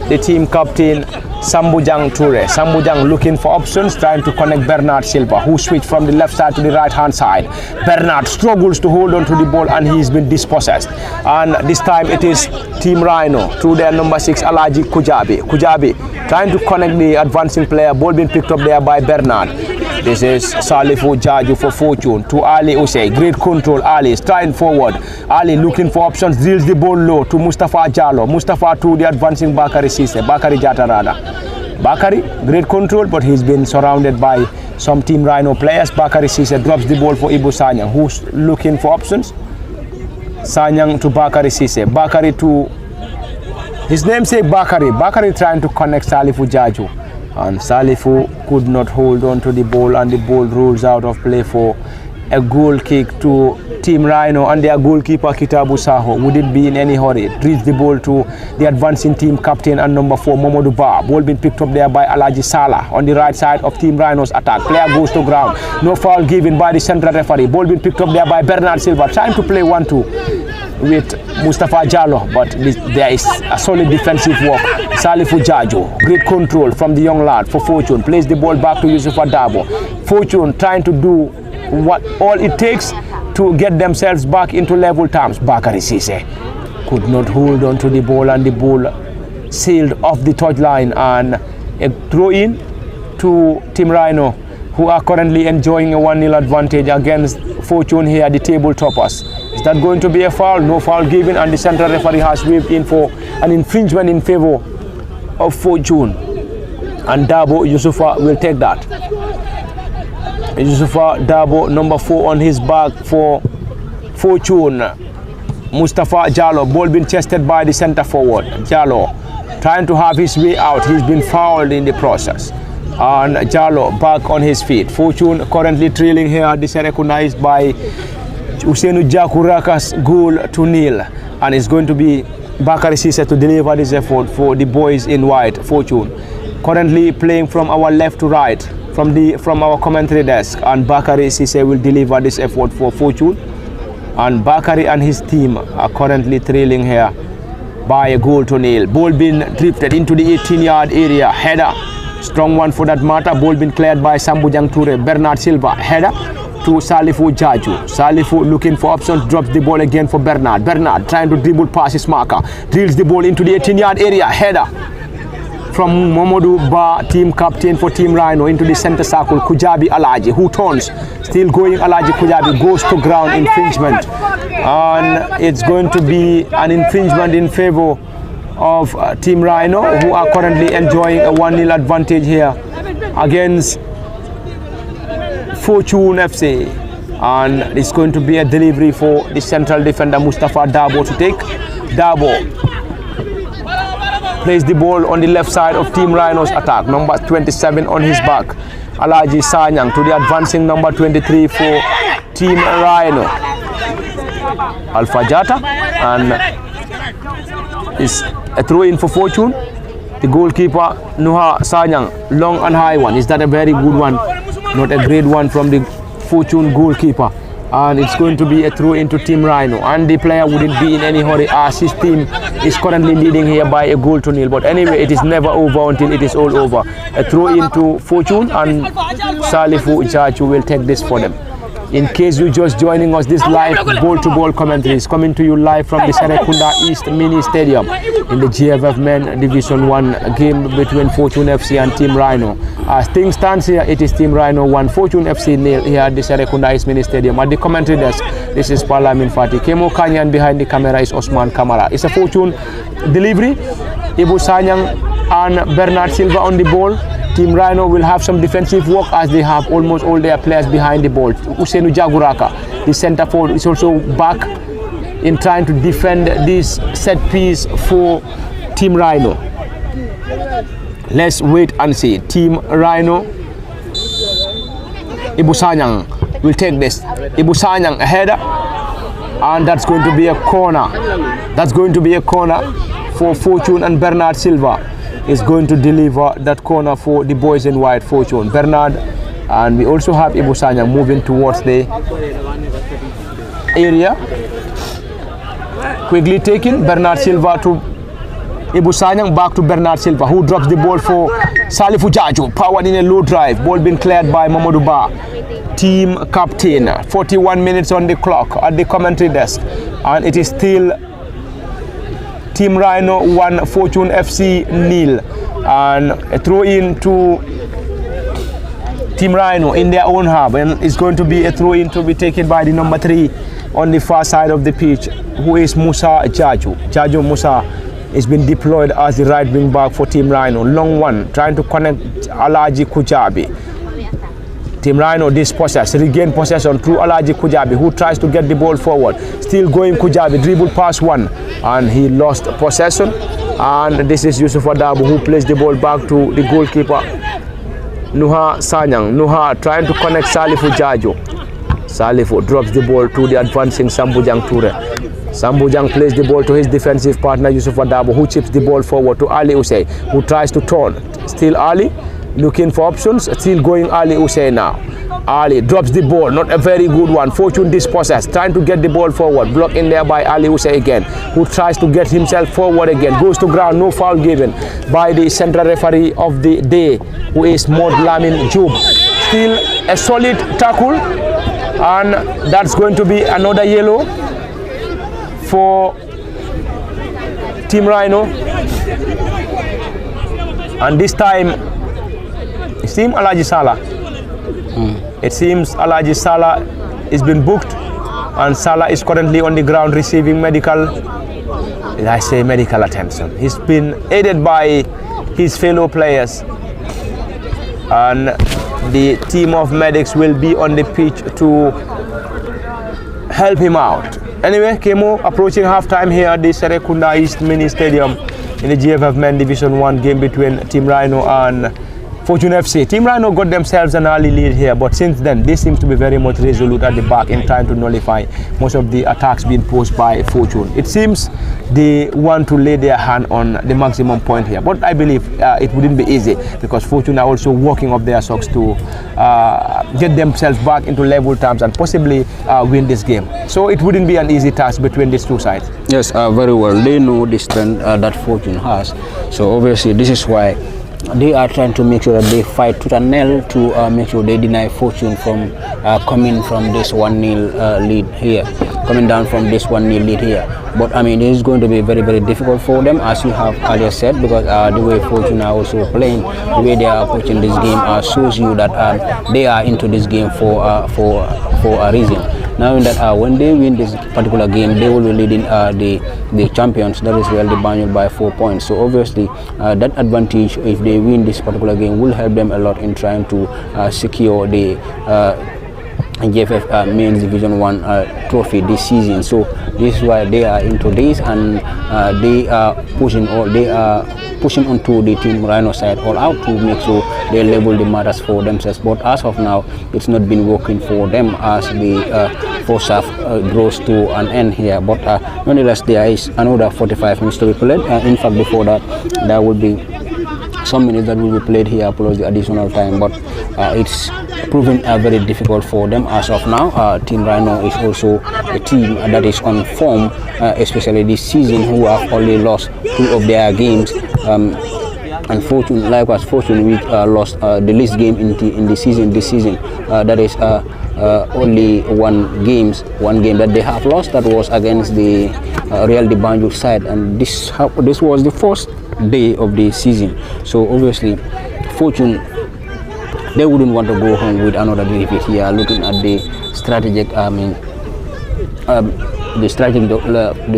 the team captain Sambujang Ture. Sambujang looking for options, trying to connect Bernard Silva, who switched from the left side to the right hand side. Bernard struggles to hold on to the ball, and he's been dispossessed. And this time it is Team Rhino through their number 6 Alaji Kujabi trying to connect the advancing player. Ball being picked up there by Bernard. This is Salifu Jaju for Fortune to Ali Usey. Great control. Ali striding forward. Ali looking for options, drills the ball low to Mustafa Jallo. Mustafa to the advancing Bakari Cisse. Bakari Jatarada. Bakari, great control, but he's been surrounded by some Team Rhino players. Bakari Cisse drops the ball for Ibu Sanyang, who's looking for options. Sanyang to Bakari Cisse. Bakari to his namesake Bakari. Bakari trying to connect Salifu Jaju, and Salifu could not hold on to the ball, and the ball rolls out of play for a goal kick to Team Rhino, and their goalkeeper Kitabu Saho wouldn't be in any hurry. Reads the ball to the advancing team captain and number 4 Momodu Ba. Ball being picked up there by Alaji Sala on the right side of Team Rhino's attack. Player goes to ground. No foul given by the central referee. Ball being picked up there by Bernard Silva, trying to play 1-2 with Mustafa Jallo, but there is a solid defensive work. Salifu Jaju, great control from the young lad for Fortune. Plays the ball back to Yusufa Dabo. Fortune trying to do what all it takes to get themselves back into level terms. Bakari Cisse could not hold on to the ball, and the ball sailed off the touchline, and a throw in to Team Rhino, who are currently enjoying a 1-0 advantage against Fortune here, the table toppers. Is that going to be a foul? No foul given, and the central referee has waved in for an infringement in favor of Fortune, and Dabo Yusufa will take that. Yusufa Dabo, number 4 on his back for Fortune. Mustafa Jallo, ball being chested by the center forward. Jallo trying to have his way out. He's been fouled in the process. And Jallo back on his feet. Fortune currently trailing here. This is recognized by Usenu Jakuraka's goal to nil. And it's going to be Bakari Cisse to deliver this effort for the boys in white, Fortune. Currently playing from our left to right, from our commentary desk, and Bakari Cisse will deliver this effort for Fortune. And Bakari and his team are currently trailing here by a goal to nil. Ball being drifted into the 18-yard area. Header, strong one for that matter. Ball being cleared by Sambujang Ture. Bernard Silva, header to Salifu Jaju. Salifu looking for options, drops the ball again for Bernard. Bernard trying to dribble past his marker. Drills the ball into the 18-yard area. Header from Momodu Ba, team captain for Team Rhino, into the center circle. Kujabi Alaji, who turns, still going. Alaji Kujabi goes to ground. Infringement, and it's going to be an infringement in favor of Team Rhino, who are currently enjoying a 1-0 advantage here against Fortune FC. and it's going to be a delivery for the central defender Mustafa Dabo to take. Dabo plays the ball on the left side of Team Rhino's attack. Number 27 on his back, Alaji Sanyang, to the advancing number 23 for Team Rhino, Alpha Jata, and it's a throw in for Fortune. The goalkeeper Nuha Sanyang, long and high one. Is that a very good one? Not a great one from the Fortune goalkeeper. And it's going to be a throw into Team Rhino, and the player wouldn't be in any hurry as his team is currently leading here by a goal to nil. But anyway, it is never over until it is all over. A throw into Fortune, and Salifu Ichachu will take this for them. In case you're just joining us, this live ball-to-ball commentary is coming to you live from the Serekunda East Mini Stadium in the GFF Men Division 1 game between Fortune FC and Team Rhino. As things stand here, it is Team Rhino 1, Fortune FC 0 here at the Serekunda East Mini Stadium. At the commentary desk, this is Parlamin Fati. Kemo Kanyan, behind the camera is Osman Kamara. It's a Fortune delivery. Ibu Sanyang and Bernard Silva on the ball. Team Rhino will have some defensive work as they have almost all their players behind the ball. Usenu Jaguraka, the centre forward, is also back in trying to defend this set piece for Team Rhino. Let's wait and see. Team Rhino, Ibu Sanyang will take this. Ibu Sanyang, a header, and that's going to be a corner. That's going to be a corner for Fortune, and Bernard Silva is going to deliver that corner for the boys in white. Fortune, Bernard, and we also have Ibu Sanyang moving towards the area. Quickly taken, Bernard Silva to Ibu Sanyang, back to Bernard Silva, who drops the ball for Salifu Jaju, powered in a low drive. Ball being cleared by Mamadou Ba, team captain. 41 minutes on the clock at the commentary desk, and it is still Team Rhino 1, Fortune FC 0, and a throw in to Team Rhino in their own half, and it's going to be a throw in to be taken by the number 3 on the far side of the pitch, who is Musa Jaju. Jaju Musa has been deployed as the right wing back for Team Rhino. Long one, trying to connect Alaji Kujabi. Team Rhino regain possession through Alaji Kujabi, who tries to get the ball forward. Still going Kujabi, dribble past one, and he lost possession. And this is Yusuf Adabu, who plays the ball back to the goalkeeper Nuha Sanyang. Nuha trying to connect Salifu Jajo. Salifu drops the ball to the advancing Sambujang Ture. Sambujang plays the ball to his defensive partner Yusuf Adabu, who chips the ball forward to Ali Usay, who tries to turn. Still Ali looking for options, still going Ali Usay now. Ali drops the ball, not a very good one. Fortune dispossessed, trying to get the ball forward, blocked in there by Ali Usay again, who tries to get himself forward again, goes to ground, no foul given by the central referee of the day, who is Mod Lamin Jub. Still a solid tackle, and that's going to be another yellow for Team Rhino. And this time it seems Alaji Salah. It seems Alaji Salah has been booked, and Salah is currently on the ground receiving medical attention. He's been aided by his fellow players, and the team of medics will be on the pitch to help him out. Anyway, Kemo, approaching half-time here at the Serekunda East Mini Stadium in the GFF Men Division 1 game between Team Rhino and Fortune FC. Team Rhino got themselves an early lead here, but since then they seem to be very much resolute at the back in trying to nullify most of the attacks being posed by Fortune. It seems they want to lay their hand on the maximum point here, but I believe it wouldn't be easy, because Fortune are also working off their socks to get themselves back into level terms and possibly win this game. So it wouldn't be an easy task between these two sides. Yes, very well. They know the strength that Fortune has, so obviously this is why they are trying to make sure that they fight tooth and nail to make sure they deny Fortune from coming from this 1-0 lead here, coming down from this 1-0 lead here. But I mean, it is going to be very, very difficult for them, as you have earlier said, because the way Fortune are also playing, the way they are approaching this game shows you that they are into this game for a reason. Knowing that when they win this particular game, they will be leading the champions, that is well, the Banjul, by 4 points. So obviously that advantage, if they win this particular game, will help them a lot in trying to secure the GFF Men's Division 1 trophy this season. So this is why they are into this, and they are pushing onto the Team Rhino side all out to make sure they level the matters for themselves. But as of now, it's not been working for them as the first half grows to an end here. But nonetheless, there is another 45 minutes to be played. In fact, before that, there will be some minutes that will be played here plus the additional time. But it's proven very difficult for them as of now. Team Rhino is also a team that is on form, especially this season, who have only lost 2 of their games. Unfortunately, likewise, Fortune we lost the least game in the season this season. That is only one game that they have lost. That was against the Real de Banjul side, and this was the first day of the season. So obviously, Fortune, they wouldn't want to go home with another defeat here. Looking at the strategic, the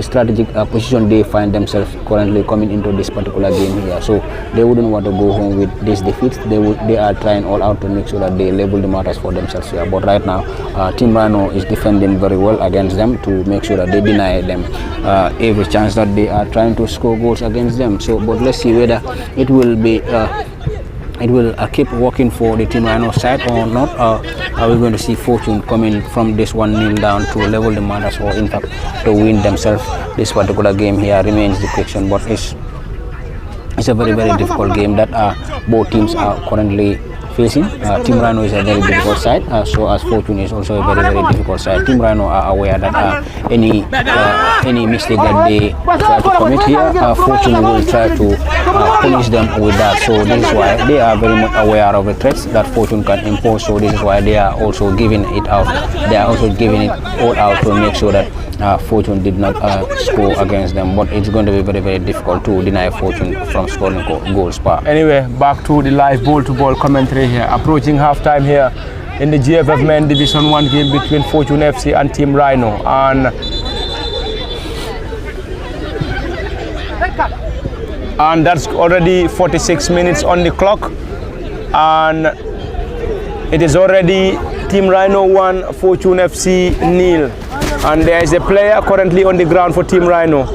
strategic position they find themselves currently coming into this particular game here. So they wouldn't want to go home with this defeat. They are trying all out to make sure that they level the matters for themselves here. But right now, Team Rhino is defending very well against them to make sure that they deny them every chance that they are trying to score goals against them. So, but let's see whether it will be. It will keep working for the Team Rhino side or not. Are we going to see Fortune coming from this 1-0 down to level the matters, or in fact to win themselves this particular game here remains the question. But it's a very difficult game that both teams are currently facing. Team Rhino is a very difficult side, so as Fortune is also a very difficult side. Team Rhino are aware that any mistake that they try to commit here, Fortune will try to punish them with that. So this is why they are very much aware of the threats that Fortune can impose. So this is why they are also giving it out. They are also giving it all out to make sure that Fortune did not score against them. But it's going to be very difficult to deny Fortune from scoring goals. Anyway, back to the live ball-to-ball commentary here. Approaching halftime here in the GFF Men Division 1 game between Fortune FC and Team Rhino. And that's already 46 minutes on the clock. And it is already Team Rhino 1, Fortune FC 0. And there is a player currently on the ground for Team Rhino.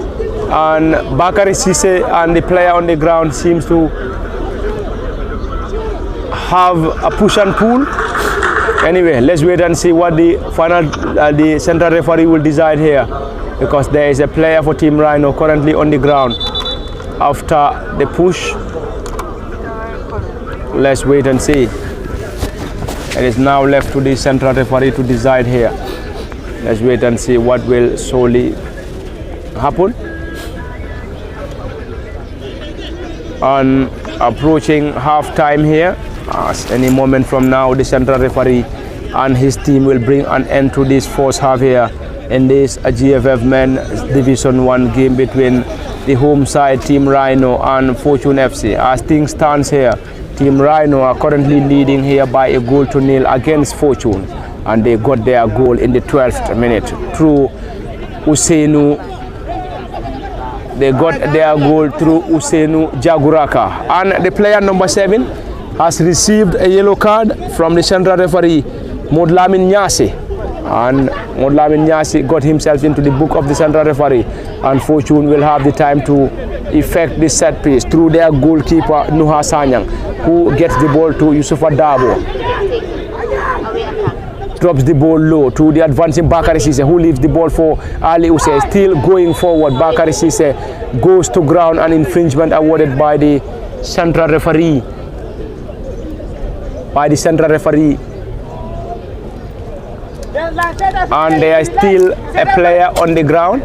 And Bakari Sise and the player on the ground seems to have a push and pull. Anyway, let's wait and see what the final the central referee will decide here, because there is a player for Team Rhino currently on the ground after the push. Let's wait and see. It is now left to the central referee to decide here. Let's wait and see what will solely happen. And approaching half time here, as any moment from now the central referee and his team will bring an end to this first half here in this GFF Men Division 1 game between the home side Team Rhino and Fortune FC. As things stands here, Team Rhino are currently leading here by 1-0 against Fortune, and they got their goal in the 12th minute through Usainu. They got their goal through Usainu Jaguraka, and the player number 7 has received a yellow card from the central referee Modlamin Nyasi, and Modlamin Nyasi got himself into the book of the central referee, and Fortune will have the time to effect this set piece through their goalkeeper Nuha Sanyang, who gets the ball to Yusufa Dabo, drops the ball low to the advancing Bakari Sise, who leaves the ball for Ali Use. Still going forward, Bakari Sise goes to ground, and infringement awarded by the central referee. And there is still a player on the ground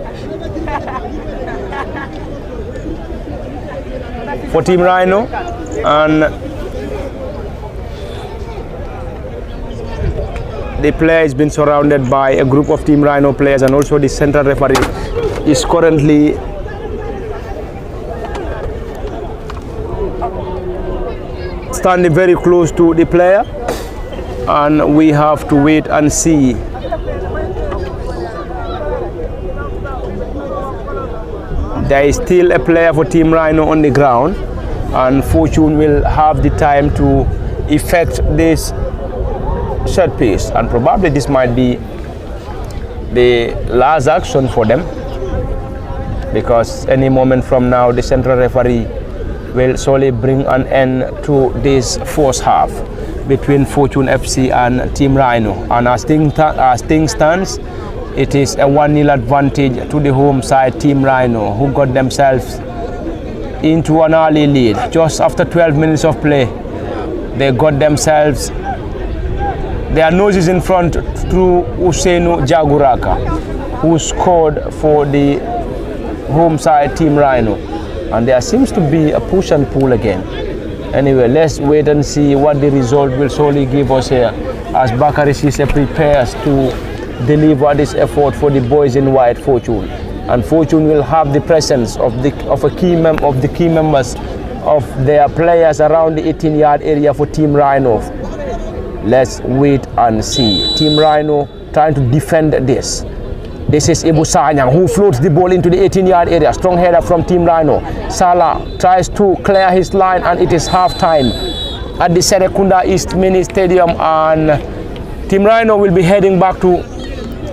for Team Rhino, and the player has been surrounded by a group of Team Rhino players, and also the central referee is currently standing very close to the player, and we have to wait and see. There is still a player for Team Rhino on the ground, and Fortune will have the time to effect this set piece, and probably this might be the last action for them, because any moment from now the central referee will solely bring an end to this first half between Fortune FC and Team Rhino. And as things stands, it is a 1-0 advantage to the home side, Team Rhino, who got themselves into an early lead. Just after 12 minutes of play, they got themselves their noses in front through Usainu Jaguraka, who scored for the home side, Team Rhino. And there seems to be a push and pull again. Anyway, let's wait and see what the result will solely give us here as Bakary Cisse prepares to deliver this effort for the boys in white, Fortune. And Fortune will have the presence of the key members of their players around the 18-yard area for Team Rhino. Let's wait and see. Team Rhino trying to defend this. This is Ibu Sanyang, who floats the ball into the 18-yard area. Strong header from Team Rhino. Salah tries to clear his line, and it is half-time at the Serekunda East Mini Stadium. And Team Rhino will be heading back to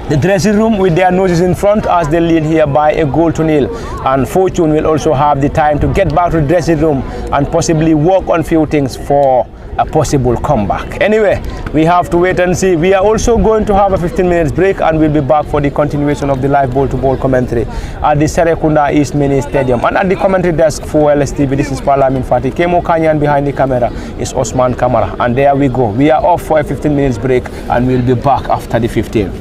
the dressing room with their noses in front as they lead here by a goal to nil. And Fortune will also have the time to get back to the dressing room and possibly work on few things for a possible comeback. Anyway, we have to wait and see. We are also going to have a 15 minutes break, and we'll be back for the continuation of the live ball-to-ball commentary at the Serekunda East Mini Stadium. And at the commentary desk for LSTV, this is Parlamin Fatih. Kemo Kanyan behind the camera is Osman Kamara. And there we go. We are off for a 15 minutes break, and we'll be back after the 15.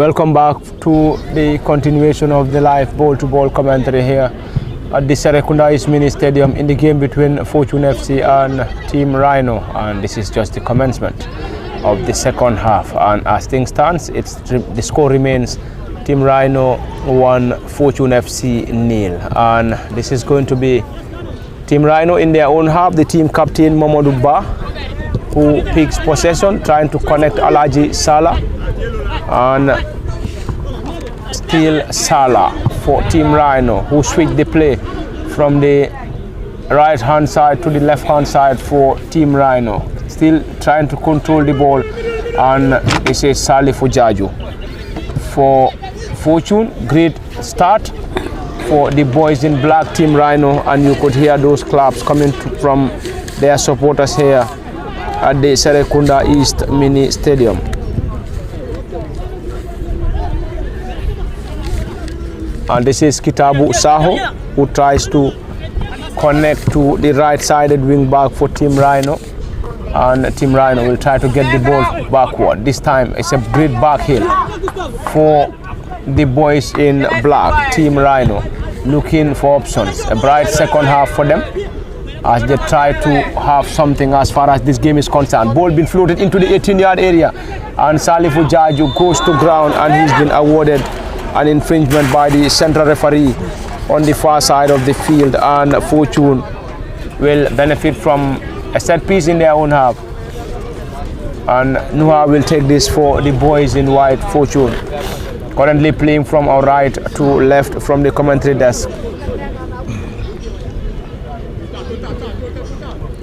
Welcome back to the continuation of the live ball-to-ball commentary here at the Serekunda East Mini Stadium in the game between Fortune FC and Team Rhino, and this is just the commencement of the second half. And as things stands, the score remains Team Rhino 1, Fortune FC 0, and this is going to be Team Rhino in their own half. The team captain Mamadou Ba, who picks possession, trying to connect Alaji Salah, and still Salah for Team Rhino, who switch the play from the right hand side to the left hand side for Team Rhino, still trying to control the ball. And this is Salih Fujaju for Fortune. Great start for the boys in black, Team Rhino, and you could hear those claps coming from their supporters here at the Serekunda East Mini Stadium. And this is Kitabu Saho, who tries to connect to the right-sided wing back for Team Rhino, and Team Rhino will try to get the ball backward. This time it's a great back heel for the boys in black, Team Rhino, looking for options. A bright second half for them as they try to have something as far as this game is concerned. Ball been floated into the 18-yard area, and Salih Fujaju goes to ground, and he's been awarded an infringement by the central referee on the far side of the field, and Fortune will benefit from a set piece in their own half. And Nuha will take this for the boys in white, Fortune, currently playing from our right to left from the commentary desk.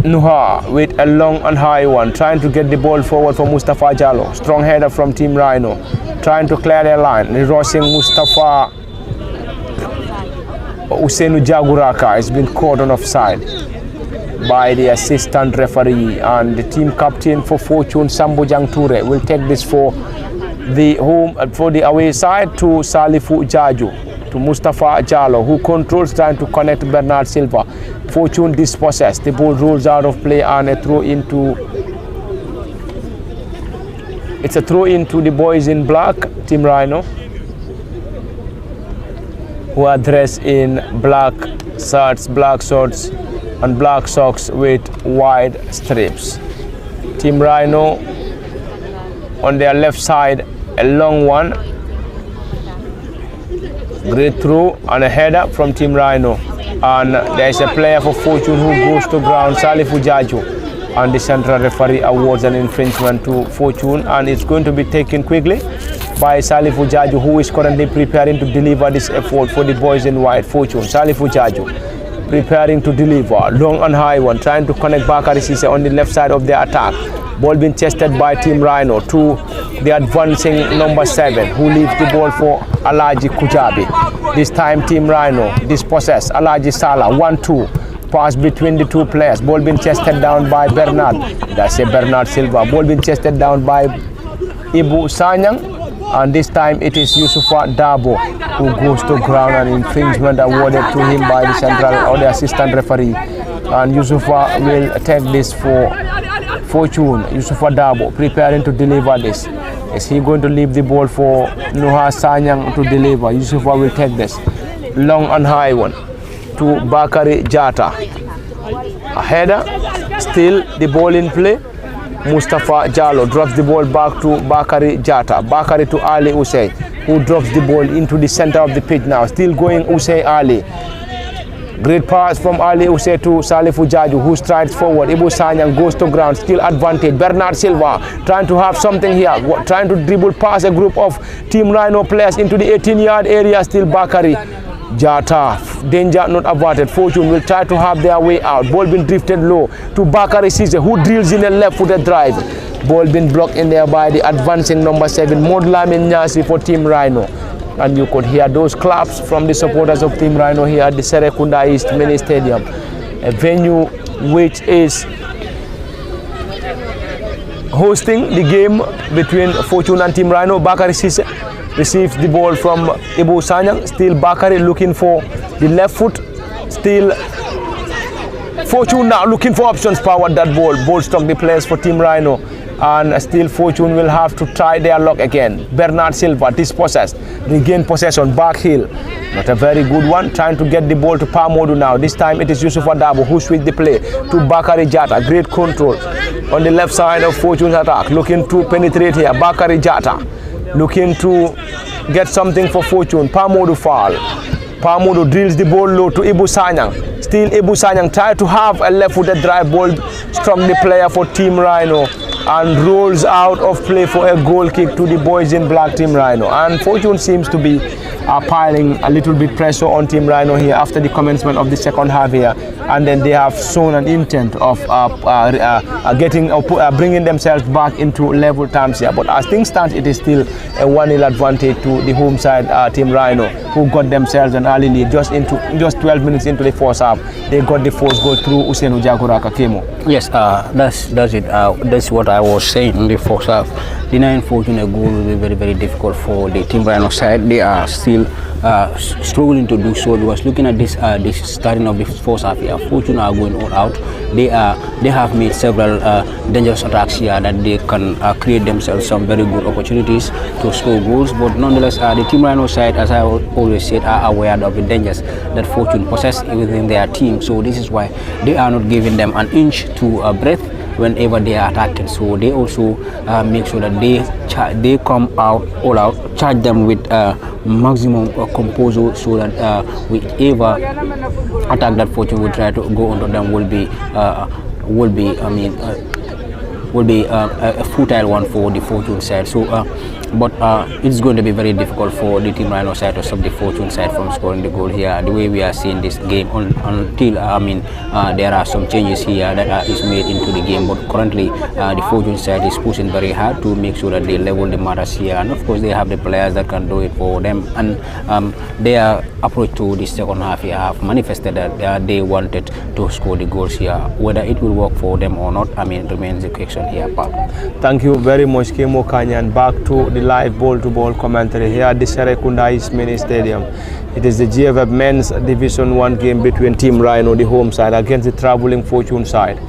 Nuha with a long and high one, trying to get the ball forward for Mustafa Jallo. Strong header from Team Rhino, trying to clear their line. Rushing Mustafa Usainu Jaguraka has been caught on offside by the assistant referee, and the team captain for Fortune, Sambo Jang Toure, will take this for the away side to Salifu Jaju, to Mustafa Jallo, who controls, trying to connect Bernard Silva. Fortune dispossessed. The ball rolls out of play, and a throw into the boys in black, Team Rhino, who are dressed in black shirts, black shorts, and black socks with wide strips. Team Rhino on their left side, a long one, great throw and a header from Team Rhino, and there is a player for Fortune who goes to ground, Salih Fujaju, and the central referee awards an infringement to Fortune, and it's going to be taken quickly by Salih Fujaju, who is currently preparing to deliver this effort for the boys in white, Fortune. Salih Fujaju preparing to deliver, long and high one, trying to connect Bakari Sise on the left side of the attack. Ball being chested by Team Rhino to the advancing number 7, who leaves the ball for Alaji Kujabi. This time Team Rhino dispossess Alaji Salah, 1-2. Pass between the two players. Ball being chested down by Bernard. That's a Bernard Silva. Ball being chested down by Ibu Sanyang. And this time it is Yusufa Dabo who goes to ground, and infringement awarded to him by the central or the assistant referee. And Yusufa will take this for Fortune. Yusufa Dabo preparing to deliver this. Is he going to leave the ball for Nuha Sanyang to deliver? Yusufa will take this. Long and high one to Bakari Jata. A header, still the ball in play. Mustafa Jallo drops the ball back to Bakari Jata. Bakari to Ali Usay, who drops the ball into the center of the pitch now. Still going Usay Ali. Great pass from Ali Usay to Salih Fujaju, who strides forward. Ibu Sanyang goes to ground. Still advantage. Bernard Silva trying to have something here. Trying to dribble past a group of Team Rhino players into the 18-yard area. Still Bakari Jata. Danger not averted. Fortune will try to have their way out. Ball been drifted low to Bakari Sise, who drills in a left-footed drive. Ball been blocked in there by the advancing number 7, Modlamin Nyasi for Team Rhino. And you could hear those claps from the supporters of Team Rhino here at the Serekunda East Mini Stadium, a venue which is hosting the game between Fortune and Team Rhino. Bakari Sise receives the ball from Ibu Sanyang. Still Bakari looking for the left foot. Still Fortune now looking for options. Powered that ball. Ball struck the players for Team Rhino. and still Fortune will have to try their luck again. Bernard Silva dispossessed, regain possession, back heel. Not a very good one, trying to get the ball to Pamodu now. This time it is Yusuf Adabo who switched the play to Bakari Jata. Great control on the left side of Fortune's attack, looking to penetrate here. Bakari Jata looking to get something for Fortune. Pamodu foul. Pamodu drills the ball low to Ibu Sanyang. Still Ibu Sanyang tried to have a left-footed drive ball, struck the player for Team Rhino and rolls out of play for a goal kick to the boys in black, Team Rhino. And Fortune seems to be piling a little bit pressure on Team Rhino here after the commencement of the second half here, and then they have shown an intent of bringing themselves back into level terms here. But as things stand, it is still a 1-0 advantage to the home side, Team Rhino, who got themselves an early lead just 12 minutes into the first half. They got the first goal through Usenu Jagoraka Kemo. Yes, that's it. That's what I was saying in the first half. Denying Fortune a goal will be very, very difficult for the Team Rhino side. They are still struggling to do so, because looking at this starting of the first half here, Fortune are going all out. They have made several dangerous attacks here that they can create themselves some very good opportunities to score goals. But nonetheless, the Team Rhino side, as I always said, are aware of the dangers that Fortune possess within their team. So this is why they are not giving them an inch to breath whenever they are attacking. So they also make sure that they come out all out, charge them with maximum composure, so that whichever attack that Fortune will try to go onto them will be a futile one for the Fortune side. So but it's going to be very difficult for the Team Rhino side to stop the Fortune side from scoring the goal here, the way we are seeing this game until there are some changes here that is made into the game. But currently the Fortune side is pushing very hard to make sure that they level the matters here, and of course they have the players that can do it for them. And their approach to the second half here have manifested that they wanted to score the goals here. Whether it will work for them or not, remains the question here. Thank you very much, Kemo Kanyan. Back to the live ball-to-ball commentary here at the Serekunda East Mini Stadium. It is the GFF Men's Division 1 game between Team Rhino, the home side, against the traveling Fortune side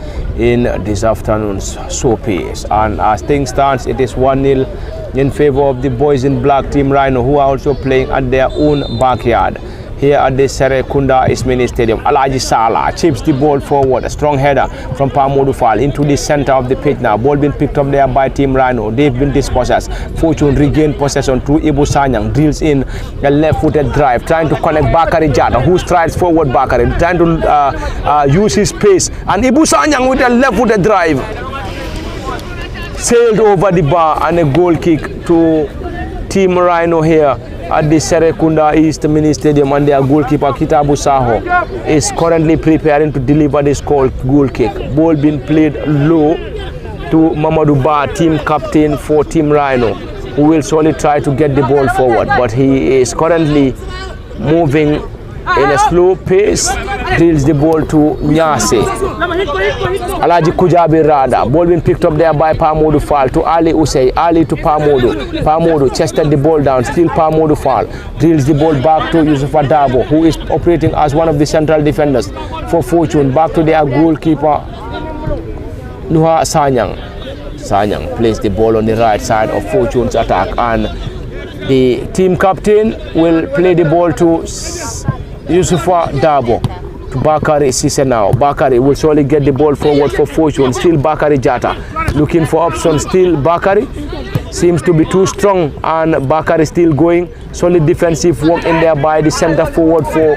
in this afternoon's showpiece. And as things stand, it is 1-0 in favor of the boys in black, Team Rhino, who are also playing at their own backyard here at the Serekunda East Mini Stadium. Alaji Salah chips the ball forward, a strong header from Pamodu Fall into the center of the pitch now. Ball being picked up there by Team Rhino. They've been dispossessed. Fortune regain possession through Ibu Sanyang, drills in a left-footed drive, trying to connect Bakari Jata, who strides forward. Bakari trying to use his pace, and Ibu Sanyang with a left-footed drive sailed over the bar, and a goal kick to Team Rhino here at the Serekunda East Mini Stadium. And their goalkeeper Kitabu Saho is currently preparing to deliver this goal kick. Ball being played low to Mamadou Ba, team captain for Team Rhino, who will surely try to get the ball forward, but he is currently moving in a slow pace. Drills the ball to Nyase. Alaji Kujabi Rada. Ball being picked up there by Pamodu Fall to Ali Usei. Ali to Pamodu. Pamodu chested the ball down. Still Pamodu Fall. Drills the ball back to Yusuf Adabo, who is operating as one of the central defenders for Fortune. Back to their goalkeeper Nuha Sanyang. Sanyang plays the ball on the right side of Fortune's attack, and the team captain will play the ball to Yusufa Dabo. To Bakari Sise now. Bakari will surely get the ball forward for Fortune. Still Bakari Jata looking for options. Still Bakari seems to be too strong, and Bakari still going. Solid defensive work in there by the center forward for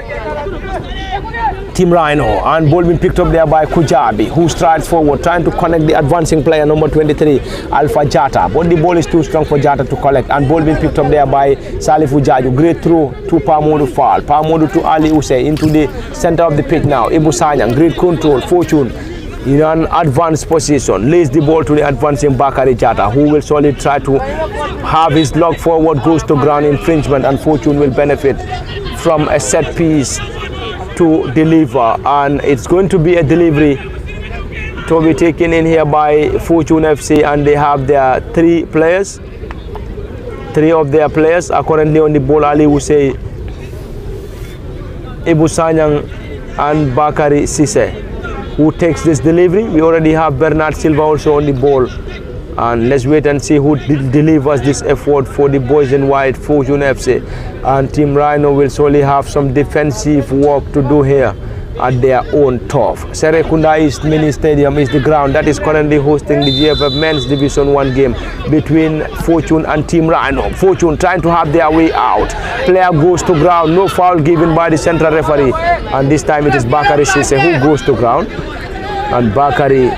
Team Rhino, and ball being picked up there by Kujabi, who strides forward trying to connect the advancing player number 23 Alpha Jata, but the ball is too strong for Jata to collect, and ball being picked up there by Salifu Jaju. Great throw to Pamodu Fall. Pamodu to Ali Usei into the center of the pitch now. Ibu Sanyang, great control. Fortune in an advanced position, lays the ball to the advancing Bakari Jata, who will solely try to have his log forward, goes to ground infringement, and Fortune will benefit from a set piece to deliver, and it's going to be a delivery to be taken in here by Fortune FC, and they have their three of their players are currently on the ball. Ali Usei, Ibu Sanyang, and Bakari Sise, who takes this delivery. We already have Bernard Silva also on the ball, And let's wait and see who delivers this effort for the boys in white, Fortune FC. And Team Rhino will surely have some defensive work to do here at their own turf. Serekunda East Mini Stadium is the ground that is currently hosting the GFF Men's Division 1 game between Fortune and Team Rhino. Fortune trying to have their way out. Player goes to ground, no foul given by the central referee. And this time it is Bakari Sise who goes to ground. And Bakari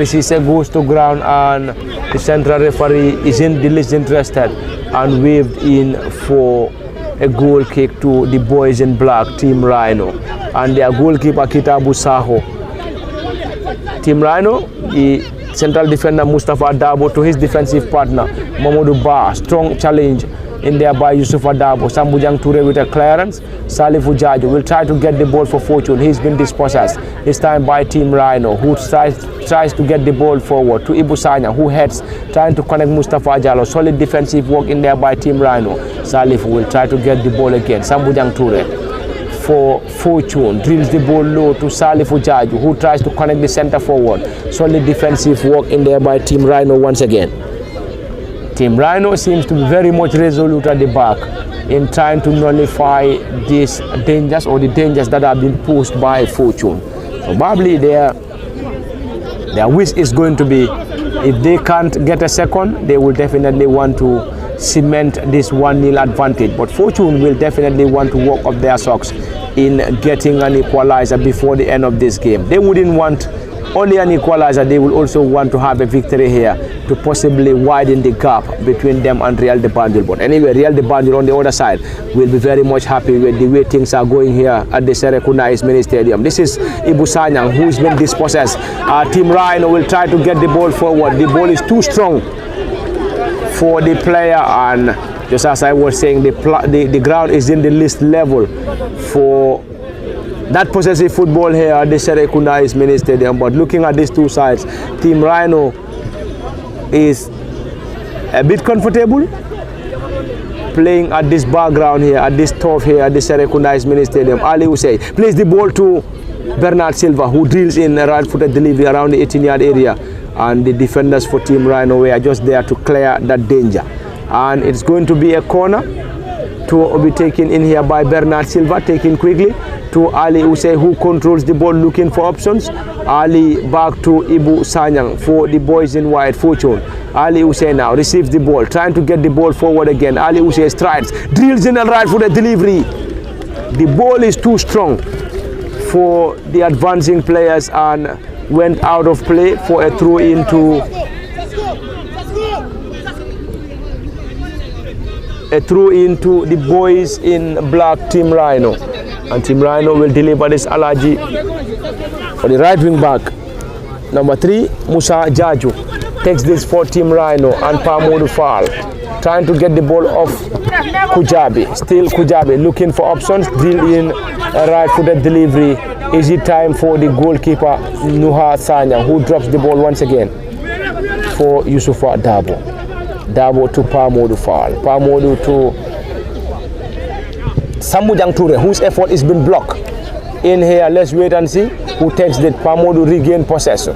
Sise goes to ground, and the central referee is in the least interested and waved in for a goal kick to the boys in black, Team Rhino, and their goalkeeper Kitabu Saho. Team Rhino, the central defender Mustafa Dabo to his defensive partner Mamadou Ba. Strong challenge in there by Yusuf Adabo. Sambujang Toure with a clearance. Salifu Jaju will try to get the ball for Fortune. He's been dispossessed this time by Team Rhino, who tries to get the ball forward to Ibu Sanya, who heads trying to connect Mustafa Jallo. Solid defensive work in there by Team Rhino. Salifu will try to get the ball again. Sambujang Toure for Fortune drills the ball low to Salifu Jaju, who tries to connect the center forward. Solid defensive work in there by Team Rhino once again. Team Rhino seems to be very much resolute at the back in trying to nullify these dangers, or the dangers that have been posed by Fortune. Probably their wish is going to be, if they can't get a second, they will definitely want to cement this 1-0 advantage. But Fortune will definitely want to walk up their socks in getting an equalizer before the end of this game. They wouldn't want only an equalizer, they will also want to have a victory here to possibly widen the gap between them and Real de Banjul. But anyway, Real de Banjul on the other side will be very much happy with the way things are going here at the Serekunda East Mini Stadium. This is Ibu Sanyang, who's been dispossessed. Team Rhino will try to get the ball forward. The ball is too strong for the player, and just as I was saying, the ground is in the least level for that possessive football here at the Serekunda East Mini Stadium. But looking at these two sides, Team Rhino is a bit comfortable playing at this background here, at this turf here at the Serekunda East Mini Stadium. Ali Usey plays the ball to Bernard Silva, who drills in a right-footed delivery around the 18-yard area, and the defenders for Team Rhino were just there to clear that danger. And it's going to be a corner to be taken in here by Bernard Silva, taken quickly to Ali Usey, who controls the ball, looking for options. Ali back to Ibu Sanyang for the boys in white, Fortune. Ali Usey now receives the ball, trying to get the ball forward again. Ali Usey strides, drills in a right-footed delivery. The ball is too strong for the advancing players and went out of play for a throw into the boys in black, Team Rhino. And Team Rhino will deliver this Alaji for the right wing back. Number 3, Musa Jaju takes this for Team Rhino, and Pamodu Fall trying to get the ball off Kujabi. Still Kujabi looking for options, drill in a right-footed delivery. Is it time for the goalkeeper Nuha Sanya, who drops the ball once again for Yusufa Dabo. Dabo to Pamodu Fall. Pamodu to Sambujang Toure, whose effort has been blocked. In here, let's wait and see who takes the Pamodu regain possession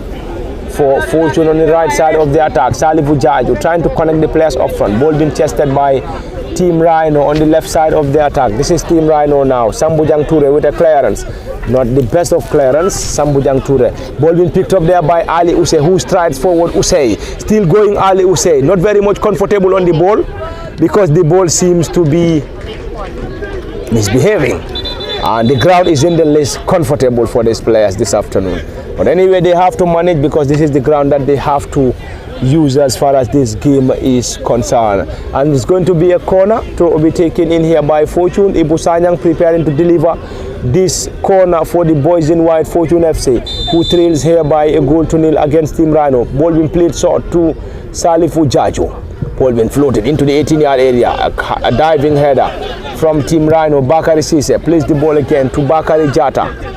for Fortune on the right side of the attack. Salifu Jaju trying to connect the players up front. Ball being chested by Team Rhino on the left side of the attack. This is Team Rhino now. Sambujang Toure with a clearance. Not the best of clearance. Sambujang Toure. Ball being picked up there by Ali Usey, who strides forward. Usey still going. Ali Usey not very much comfortable on the ball because the ball seems to be misbehaving, and the ground is in the least comfortable for these players this afternoon. But anyway, they have to manage because this is the ground that they have to use as far as this game is concerned. And it's going to be a corner to be taken in here by Fortune. Ibu Sanyang preparing to deliver this corner for the boys in white, Fortune FC, who trails here by a goal to nil against Team Rhino. Ball being played short to Salifu Jaju. Ball being floated into the 18-yard area. A diving header from Team Rhino. Bakari Sise plays the ball again to Bakari Jata.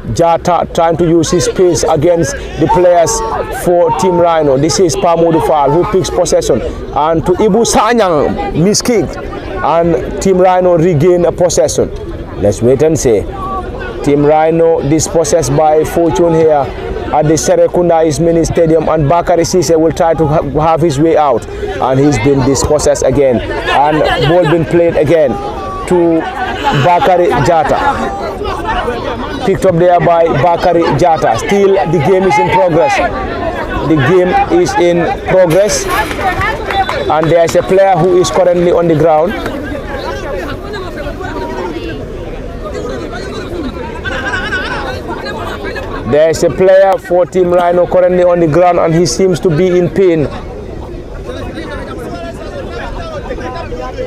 Jata trying to use his pace against the players for Team Rhino. This is Pamodu Fall, who picks possession, and to Ibu Sanyang, miskicked, and Team Rhino regain a possession. Let's wait and see. Team Rhino dispossessed by Fortune here at the Serekunda East Mini Stadium, and Bakari Cisse will try to have his way out, and he's been dispossessed again, and ball been played again to Bakari Jata, picked up there by Bakari Jata. Still the game is in progress. The game is in progress, and there is a player who is currently on the ground. There is a player for Team Rhino currently on the ground, and he seems to be in pain.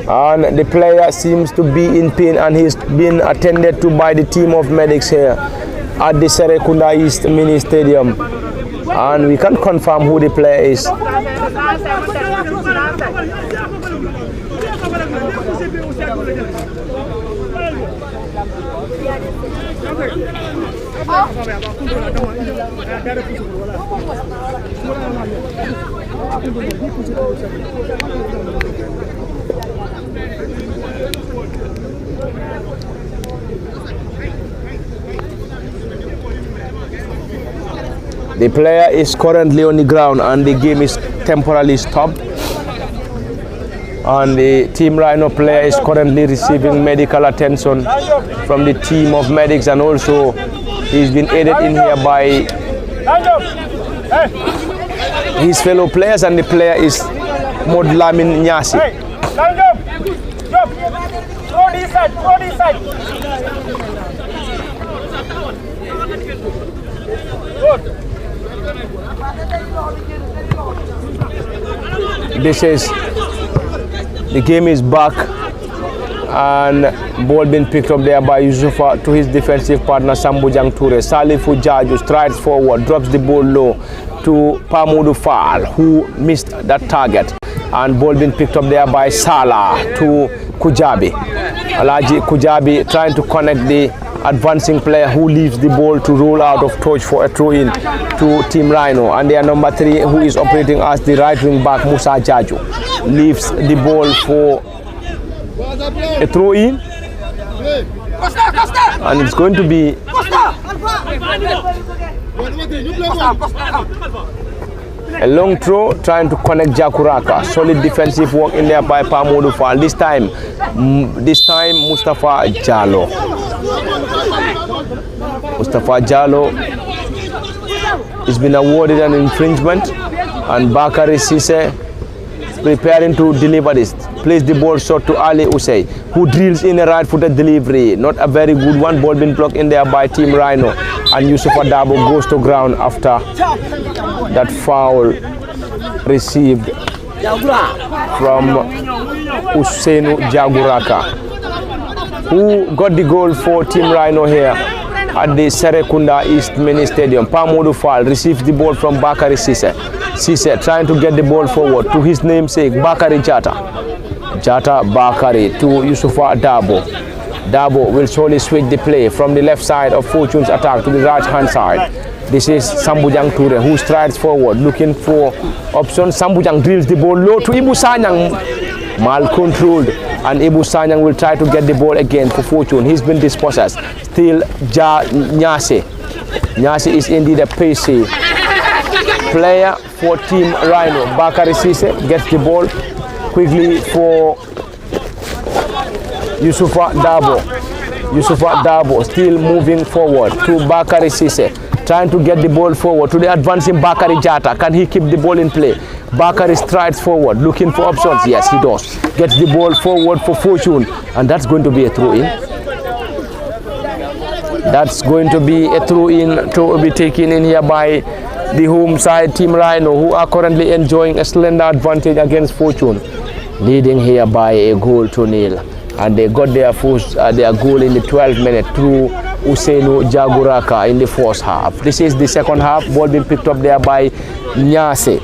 And the player seems to be in pain, and he's been attended to by the team of medics here at the Serekunda East Mini Stadium. And we can't confirm who the player is. The player is currently on the ground, and the game is temporarily stopped. And the Team Rhino player is currently receiving medical attention from the team of medics, and also he's been aided in here by his fellow players, and the player is Modlamin Nyasi. This is the game is back, and ball being picked up there by Yusufa to his defensive partner Sambujang Ture. Salifu Jaju strides forward, drops the ball low to Pamudu Fall, who missed that target, and ball being picked up there by Salah to Kujabi. Alaji Kujabi trying to connect the advancing player, who leaves the ball to roll out of touch for a throw-in to Team Rhino. And their number 3, who is operating as the right wing back, Musa Jaju, leaves the ball for a throw-in, and it's going to be a long throw, trying to connect Jakuraka. Solid defensive work in there by Pamodu Fall. This time Mustafa Jallo. Mustafa Jallo has been awarded an infringement, and Bakari Cisse preparing to deliver this. Plays the ball short to Ali Usey, who drills in a right-footed delivery. Not a very good one. Ball been blocked in there by Team Rhino, and Yusuf Adabo goes to ground after that foul received from Usainu Jaguraka, who got the goal for Team Rhino here at the Serekunda East Mini Stadium. Pamodu Fall receives the ball from Bakari Cisse. Cisse trying to get the ball forward to his namesake Bakari Jata. Jata Bakari to Yusufa Dabo. Dabo will slowly switch the play from the left side of Fortune's attack to the right hand side. This is Sambujang Ture, who strides forward looking for options. Sambujang drills the ball low to Ibu Sanyang. Mal controlled, and Ibu Sanyang will try to get the ball again for Fortune. He's been dispossessed. Still Nyasi. Nyasi is indeed a pacey player for Team Rhino. Bakari Cisse gets the ball quickly for Yusufa Dabo. Yusufa Dabo still moving forward to Bakari Cisse, trying to get the ball forward to the advancing Bakari Jata. Can he keep the ball in play? Bakari strides forward looking for options. Yes, he does. Gets the ball forward for Fortune, and that's going to be a throw-in. That's going to be a throw-in to be taken in here by the home side Team Rhino, who are currently enjoying a slender advantage against Fortune, leading here by a goal to nil. And they got their first their goal in the 12th minute through Usainu Jaguraka in the first half. This is the second half. Ball being picked up there by Nyasi.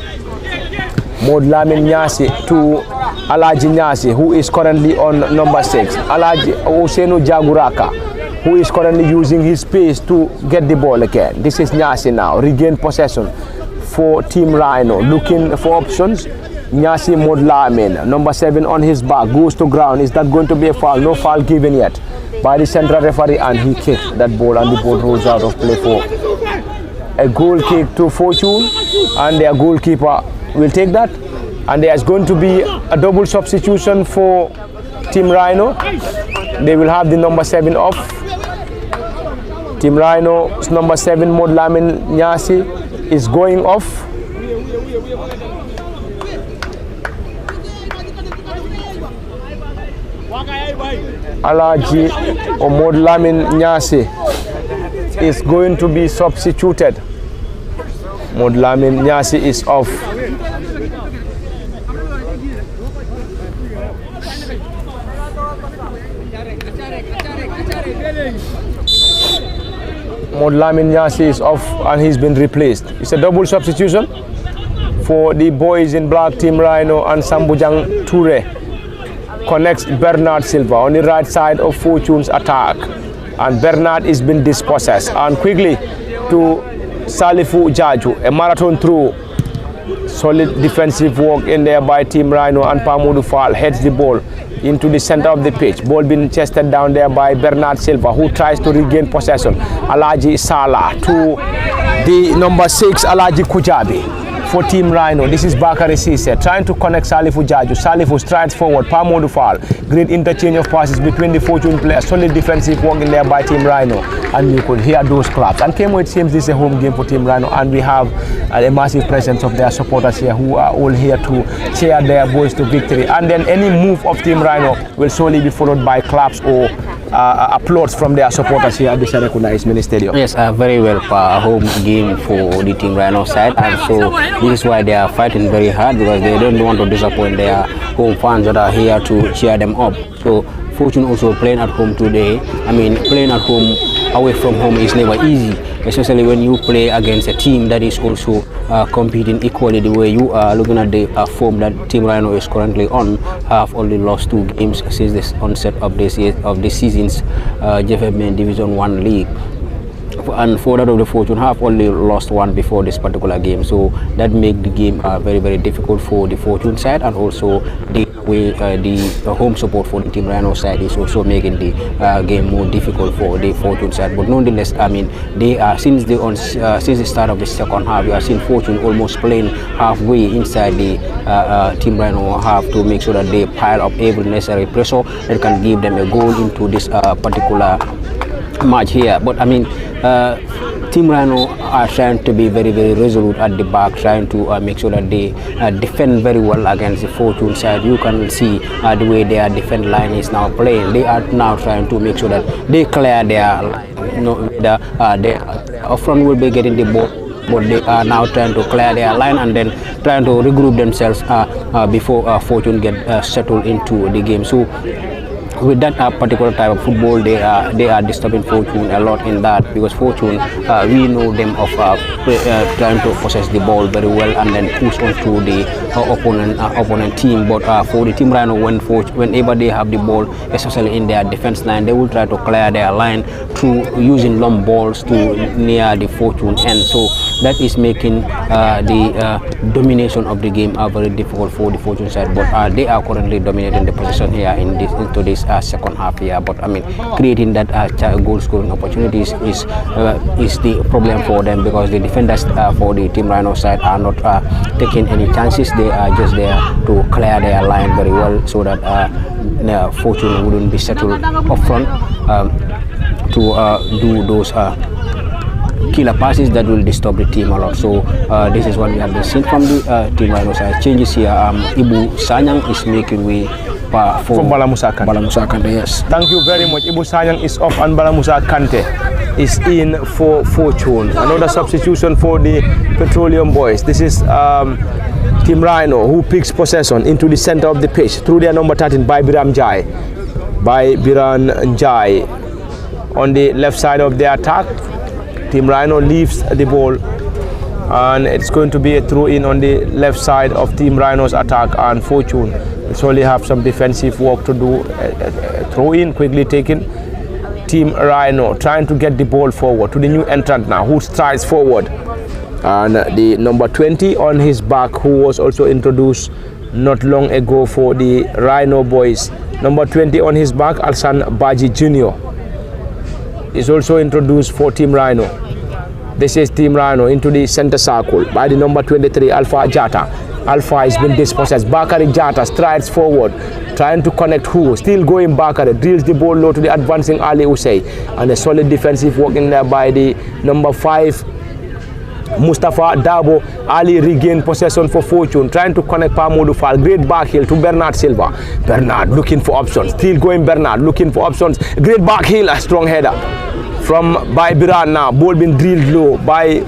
Modlamin Nyasi to Alaji Nyasi, who is currently on number 6. Alaji Usainu Jaguraka, who is currently using his pace to get the ball again. This is Nyasi now, regain possession for Team Rhino, looking for options. Nyasi Modlamin, number 7 on his back, goes to ground. Is that going to be a foul? No foul given yet by the central referee, and he kicked that ball, and the ball rolls out of play for a goal kick to Fortune, and their goalkeeper will take that. And there's going to be a double substitution for Team Rhino. They will have the number 7 off. Team Rhino's number 7, Modlamin Nyasi, is going off. Alaji or Modlamin Nyasi is going to be substituted. Modlamin Nyasi is off. Modlamin Nyasi is off and he's been replaced. It's a double substitution for the boys in black, Team Rhino, and Sambujang Toure connects Bernard Silva on the right side of Fortune's attack, and Bernard is being dispossessed, and quickly to Salifu Jaju, a marathon through. Solid defensive work in there by Team Rhino, and Pamudu Fall heads the ball into the center of the pitch. Ball being chested down there by Bernard Silva, who tries to regain possession. Alaji Salah to the number 6, Alaji Kujabi for Team Rhino. This is Bakari Sise trying to connect Salifu Jaju. Salifu strides forward, Pamudu Fall. Great interchange of passes between the Fortune players. Solid defensive work in there by Team Rhino, and you could hear those claps. And Kemo, it seems this is a home game for Team Rhino, and we have a massive presence of their supporters here who are all here to cheer their boys to victory. And then any move of Team Rhino will surely be followed by claps or applause from their supporters here at the Serekunda East Mini Stadium. Yes, very well for a home game for the Team Rhino side, and so this is why they are fighting very hard, because they don't want to disappoint their home fans that are here to cheer them up. So Fortune also playing at home today. I mean, playing at home away from home is never easy, especially when you play against a team that is also competing equally the way you are. Looking at the form that Team Rhino is currently on, have only lost 2 games since the onset of this season's GFF Main Division 1 league. And 4 out of the Fortune have only lost 1 before this particular game, so that make the game very, very difficult for the Fortune side, and also the way the home support for the Team Rhino side is also making the game more difficult for the Fortune side. But nonetheless, I mean, they are since the start of the second half, we have seen Fortune almost playing halfway inside the Team Rhino half to make sure that they pile up every necessary pressure that can give them a goal into this particular match here. But I mean, Team Rhino are trying to be very, very resolute at the back, trying to make sure that they defend very well against the Fortune side. You can see the way their defense line is now playing. They are now trying to make sure that they clear their line. You know, their up front will be getting the ball, but they are now trying to clear their line and then trying to regroup themselves before Fortune get settled into the game. So with that particular type of football, they are disturbing Fortune a lot in that, because Fortune, we know them of trying to possess the ball very well and then push onto the opponent team. But for the Team Rhino, whenever they have the ball, especially in their defense line, they will try to clear their line through using long balls to near the Fortune end. So that is making the domination of the game very difficult for the Fortune side. But they are currently dominating the position here into this second half here. But I mean, creating that goal scoring opportunities is the problem for them, because the defenders for the Team Rhino side are not taking any chances. They are just there to clear their line very well, so that Fortune wouldn't be settled up front to do those killer passes that will disturb the team a lot. So this is what we have been seeing from the Team Rhino side. Changes here. Ibu Sanyang is making way for Balamusa Kante. Yes. Thank you very much. Ibu Sanyang is off and Balamusa Kante is in for Fortune. Another substitution for the Petroleum Boys. This is Team Rhino, who picks possession into the center of the pitch through their number 13 by Biran Jai on the left side of the attack. Team Rhino leaves the ball, and it's going to be a throw in on the left side of Team Rhino's attack, and Fortune will only have some defensive work to do. Throw in quickly taken. Team Rhino trying to get the ball forward to the new entrant now, who strides forward, and the number 20 on his back, who was also introduced not long ago for the Rhino boys. Number 20 on his back, Alsan Baji Jr. is also introduced for Team Rhino. This is Team Rhino into the center circle by the number 23, Alpha Jata. Alpha has been dispossessed. Bakari Jata strides forward, trying to connect who? Still going Bakari, drills the ball low to the advancing Ali Usay. And a solid defensive work in there by the number 5, Mustafa Dabo. Ali regained possession for Fortune, trying to connect Pamodu Fall. Great back heel to Bernard Silva. Bernard looking for options. Still going Bernard, looking for options. Great back heel, a strong header from by Biran now. Ball being drilled low by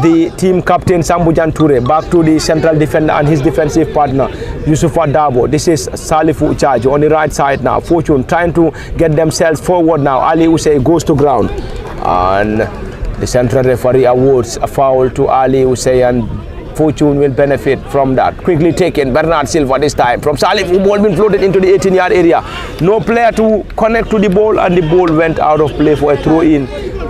the team captain Sambujan Toure. Back to the central defender and his defensive partner Yusufa Dabo. This is Salifu Uchaji on the right side now. Fortune trying to get themselves forward now. Ali Usay goes to ground and the central referee awards a foul to Ali Usay, and Fortune will benefit from that. Quickly taken, Bernard Silva this time from Salifu. Ball been floated into the 18-yard area. No player to connect to the ball, and the ball went out of play for a throw-in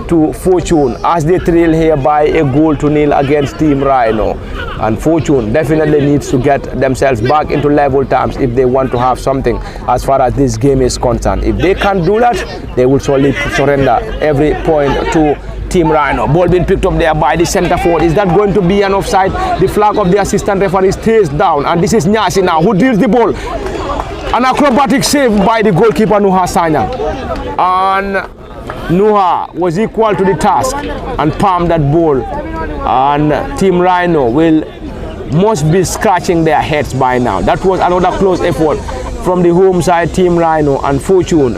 to Fortune as they trail here by a 0 against Team Rhino. And Fortune definitely needs to get themselves back into level terms if they want to have something as far as this game is concerned. If they can't do that, they will surely surrender every point to Team Rhino. Ball being picked up there by the center forward. Is that going to be an offside? The flag of the assistant referee stays down, and this is Nyasi now who deals the ball. An acrobatic save by the goalkeeper Nuha Sanyang, and Nuha was equal to the task and palmed that ball, and Team Rhino must be scratching their heads by now. That was another close effort from the home side Team Rhino, and Fortune's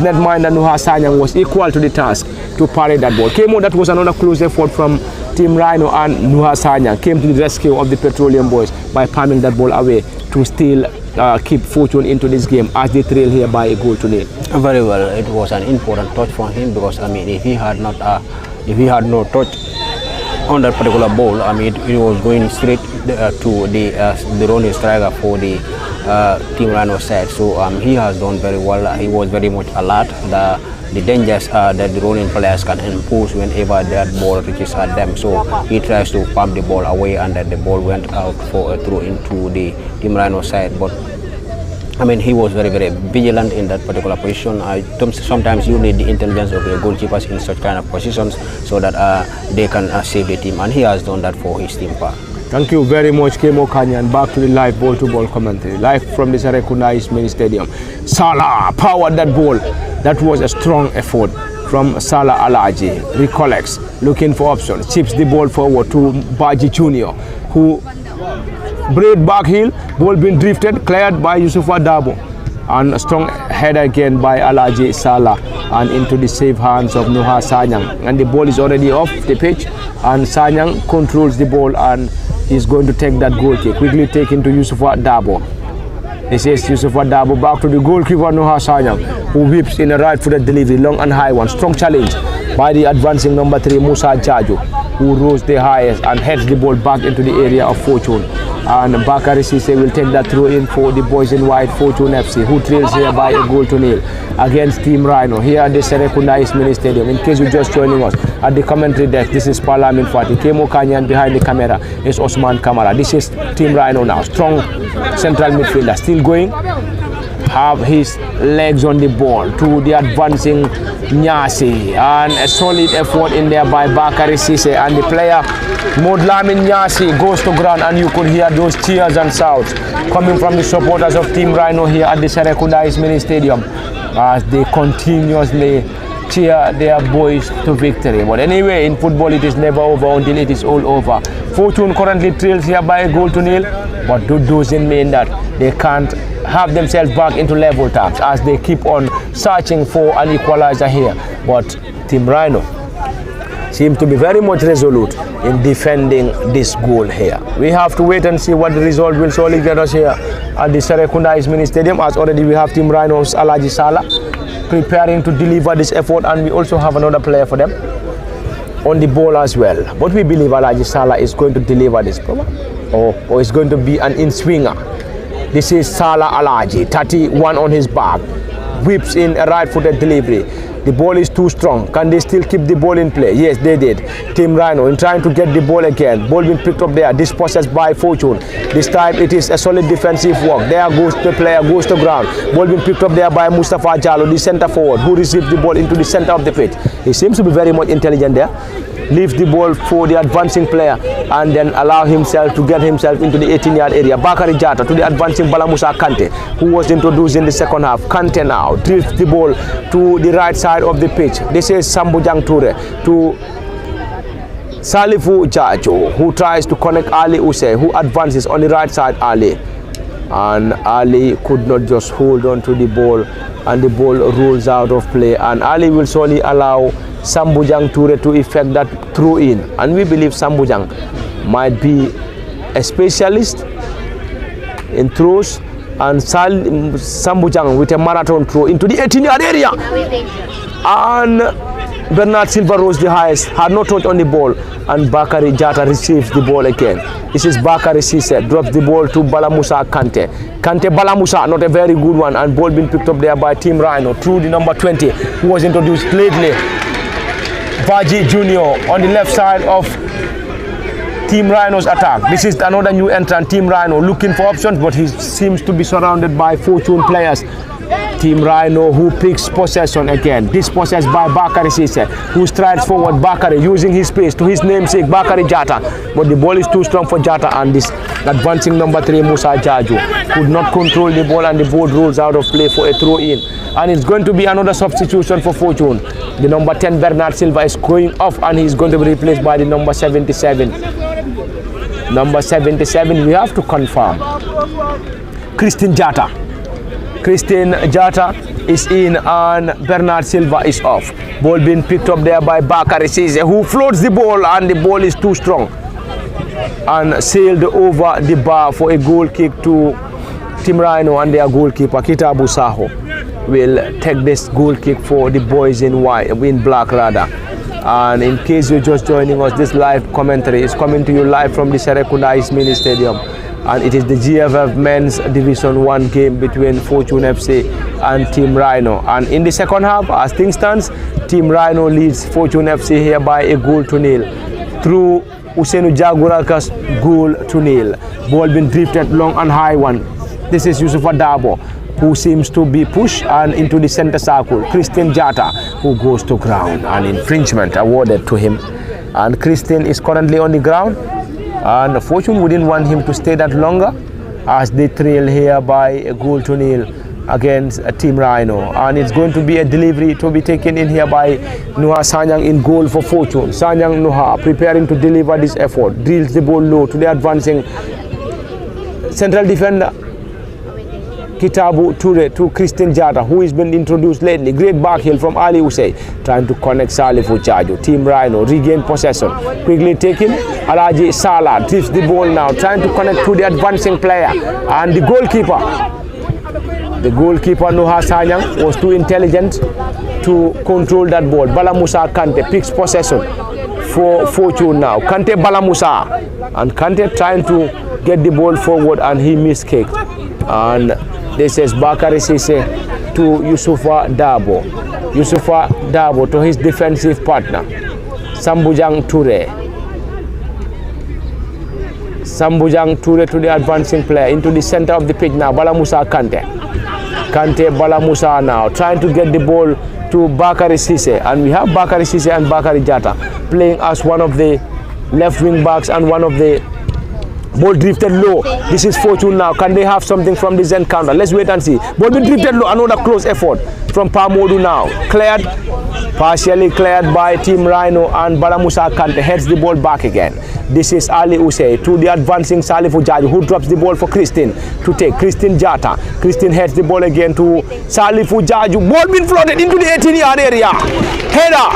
netminder Nuha Sanyang was equal to the task to parry that ball. That was another close effort from Team Rhino, and Nuha Sanyang came to the rescue of the Petroleum boys by palming that ball away to still keep Fortune into this game as they trail here by a 0. Very well. It was an important touch for him, because I mean, if he had no touch on that particular ball, I mean, it was going straight to the running striker for the Team Rhino side. So he has done very well. He was very much alert. The dangers that the running players can impose whenever that ball reaches at them. So he tries to pump the ball away, and then the ball went out for a throw into the Team Rhino side. But I mean, he was very, very vigilant in that particular position. Sometimes you need the intelligence of your goalkeepers in such kind of positions so that they can save the team, and he has done that for his team. Thank you very much, Kemo Kanyan. Back to the live ball-to-ball commentary, live from the Serekunda East Mini Stadium. Salah powered that ball. That was a strong effort from Salah Alaji. Recollects, looking for options, chips the ball forward to Baji Jr., who braid back heel, ball being drifted, cleared by Yusufa Dabo, and a strong header again by Alaji Salah, and into the safe hands of Nuha Sanyang. And the ball is already off the pitch, and Sanyang controls the ball, and he's going to take that goal kick. Quickly taken to Yusufa Dabo. This is Yusufa Dabo back to the goalkeeper Nuha Sanyang, who whips in a right-footed delivery, long and high one. Strong challenge by the advancing number 3 Musa Jaju, who rose the highest and heads the ball back into the area of Fortune. And Bakari Sise will take that throw in for the boys in white Fortune FC, who trails here by a 0 against Team Rhino here at the Serekunda East Mini Stadium. In case you're just joining us at the commentary desk, this is Parlamin Fati. Kemo Kanyan behind the camera is Osman Kamara. This is Team Rhino now. Strong central midfielder, still going, have his legs on the ball to the advancing Nyasi, and a solid effort in there by Bakari Sise, and the player Modlamin Nyasi goes to ground, and you could hear those cheers and shouts coming from the supporters of Team Rhino here at the Serekunda East Mini Stadium as they continuously cheer their boys to victory. But anyway, in football it is never over until it is all over. Fortune currently trails here by a 0, but that doesn't mean that they can't have themselves back into level terms as they keep on searching for an equalizer here. But Team Rhino seems to be very much resolute in defending this goal here. We have to wait and see what the result will surely get us here at the Serekunda East Mini Stadium, as already we have Team Rhino's Alaji Salah preparing to deliver this effort, and we also have another player for them on the ball as well. But we believe Alaji Salah is going to deliver this, or is going to be an in-swinger. This is Salah Alaji, 31 on his back. whips in a right-footed delivery. The ball is too strong. Can they still keep the ball in play? Yes, they did. Team Rhino in trying to get the ball again. Ball being picked up there. Dispossessed by Fortune. This time it is a solid defensive work. There goes the player, goes to ground. Ball being picked up there by Mustafa Jallo, the center forward, who receives the ball into the center of the pitch. He seems to be very much intelligent there. Leaves the ball for the advancing player and then allow himself to get himself into the 18-yard area. Bakary Jatta to the advancing Bala Musa Kante, who was introduced in the second half. Kante now drifts the ball to the right side of the pitch. This is Sambujang Toure to Salifu Jajo, who tries to connect Ali Use, who advances on the right side. Ali, and Ali could not just hold on to the ball, and the ball rolls out of play, and Ali will solely allow Sambujang Toure to effect that throw in, and we believe Sambujang might be a specialist in throws, and Sambujang with a marathon throw into the 18-yard area, and Bernard Silva rose the highest, had no touch on the ball, and Bakary Jatta receives the ball again. This is Bakary Cisse, drops the ball to Bala Musa Kante. Kante Bala Musa, not a very good one, and ball being picked up there by Team Rhino through the number 20, who was introduced lately. Baji Junior on the left side of Team Rhino's attack. This is another new entrant, Team Rhino, looking for options, but he seems to be surrounded by Fortune players. Team Rhino who picks possession again. Dispossessed by Bakary Cisse, who strides forward. Bakary using his pace to his namesake Bakary Jatta, but the ball is too strong for Jatta, and this advancing number 3 Musa Jaju could not control the ball, and the ball rolls out of play for a throw in. And it's going to be another substitution for Fortune. The number 10 Bernard Silva is going off, and he's going to be replaced by the number 77. Number 77, we have to confirm. Christine Jatta. Christine Jatta is in, and Bernard Silva is off. Ball being picked up there by Bakary Cisse, who floats the ball, and the ball is too strong and sailed over the bar for a goal kick to Team Rhino, and their goalkeeper Kitabu Saho will take this goal kick for the boys in white, in black rather. And in case you're just joining us, this live commentary is coming to you live from the Serekunda East Mini Stadium, and it is the GFF Men's Division 1 game between Fortune FC and Team Rhino. And in the second half, as things stands, Team Rhino leads Fortune FC here by a goal to nil through Usenu Jaguraka's goal to nil. Ball being drifted long and high one. This is Yusufa Dabo, who seems to be pushed and into the center circle. Christian Jatta, who goes to ground, and infringement awarded to him. And Christian is currently on the ground, and Fortune wouldn't want him to stay that longer, as they trail here by a goal to nil against Team Rhino. And it's going to be a delivery to be taken in here by Nuha Sanyang in goal for Fortune. Sanyang Nuha preparing to deliver this effort, drills the ball low to the advancing central defender Kitabu Toure to Christian Jatta, who has been introduced lately. Great back heel from Ali Usey, trying to connect Salifu Jajo. Team Rhino regain possession, quickly taken. Alaji Salah drifts the ball now, trying to connect to the advancing player, and the goalkeeper Nuha Sanyang was too intelligent to control that ball. Bala Musa Kante picks possession for Fortune now. Kante Bala Musa, and Kante trying to get the ball forward, and he miskicked. And this is Bakary Cisse to Yusufa Dabo. Yusufa Dabo to his defensive partner, Sambujang Toure. Sambujang Toure to the advancing player into the center of the pitch now. Bala Musa Kante. Kante Bala Musa now trying to get the ball to Bakary Cisse. And we have Bakary Cisse and Bakary Jatta playing as one of the left wing backs and one of the ball drifted low. This is Fortune now. Can they have something from this encounter? Let's wait and see. Ball being drifted low. Another close effort from Pamodu now. Cleared, partially cleared by Team Rhino, and Bala Musa Kante heads the ball back again. This is Ali Usey to the advancing Salifu Jaji, who drops the ball for Christine to take. Christine Jatta. Christine heads the ball again to Salifu Jaju. Ball being floated into the 18-yard area. Header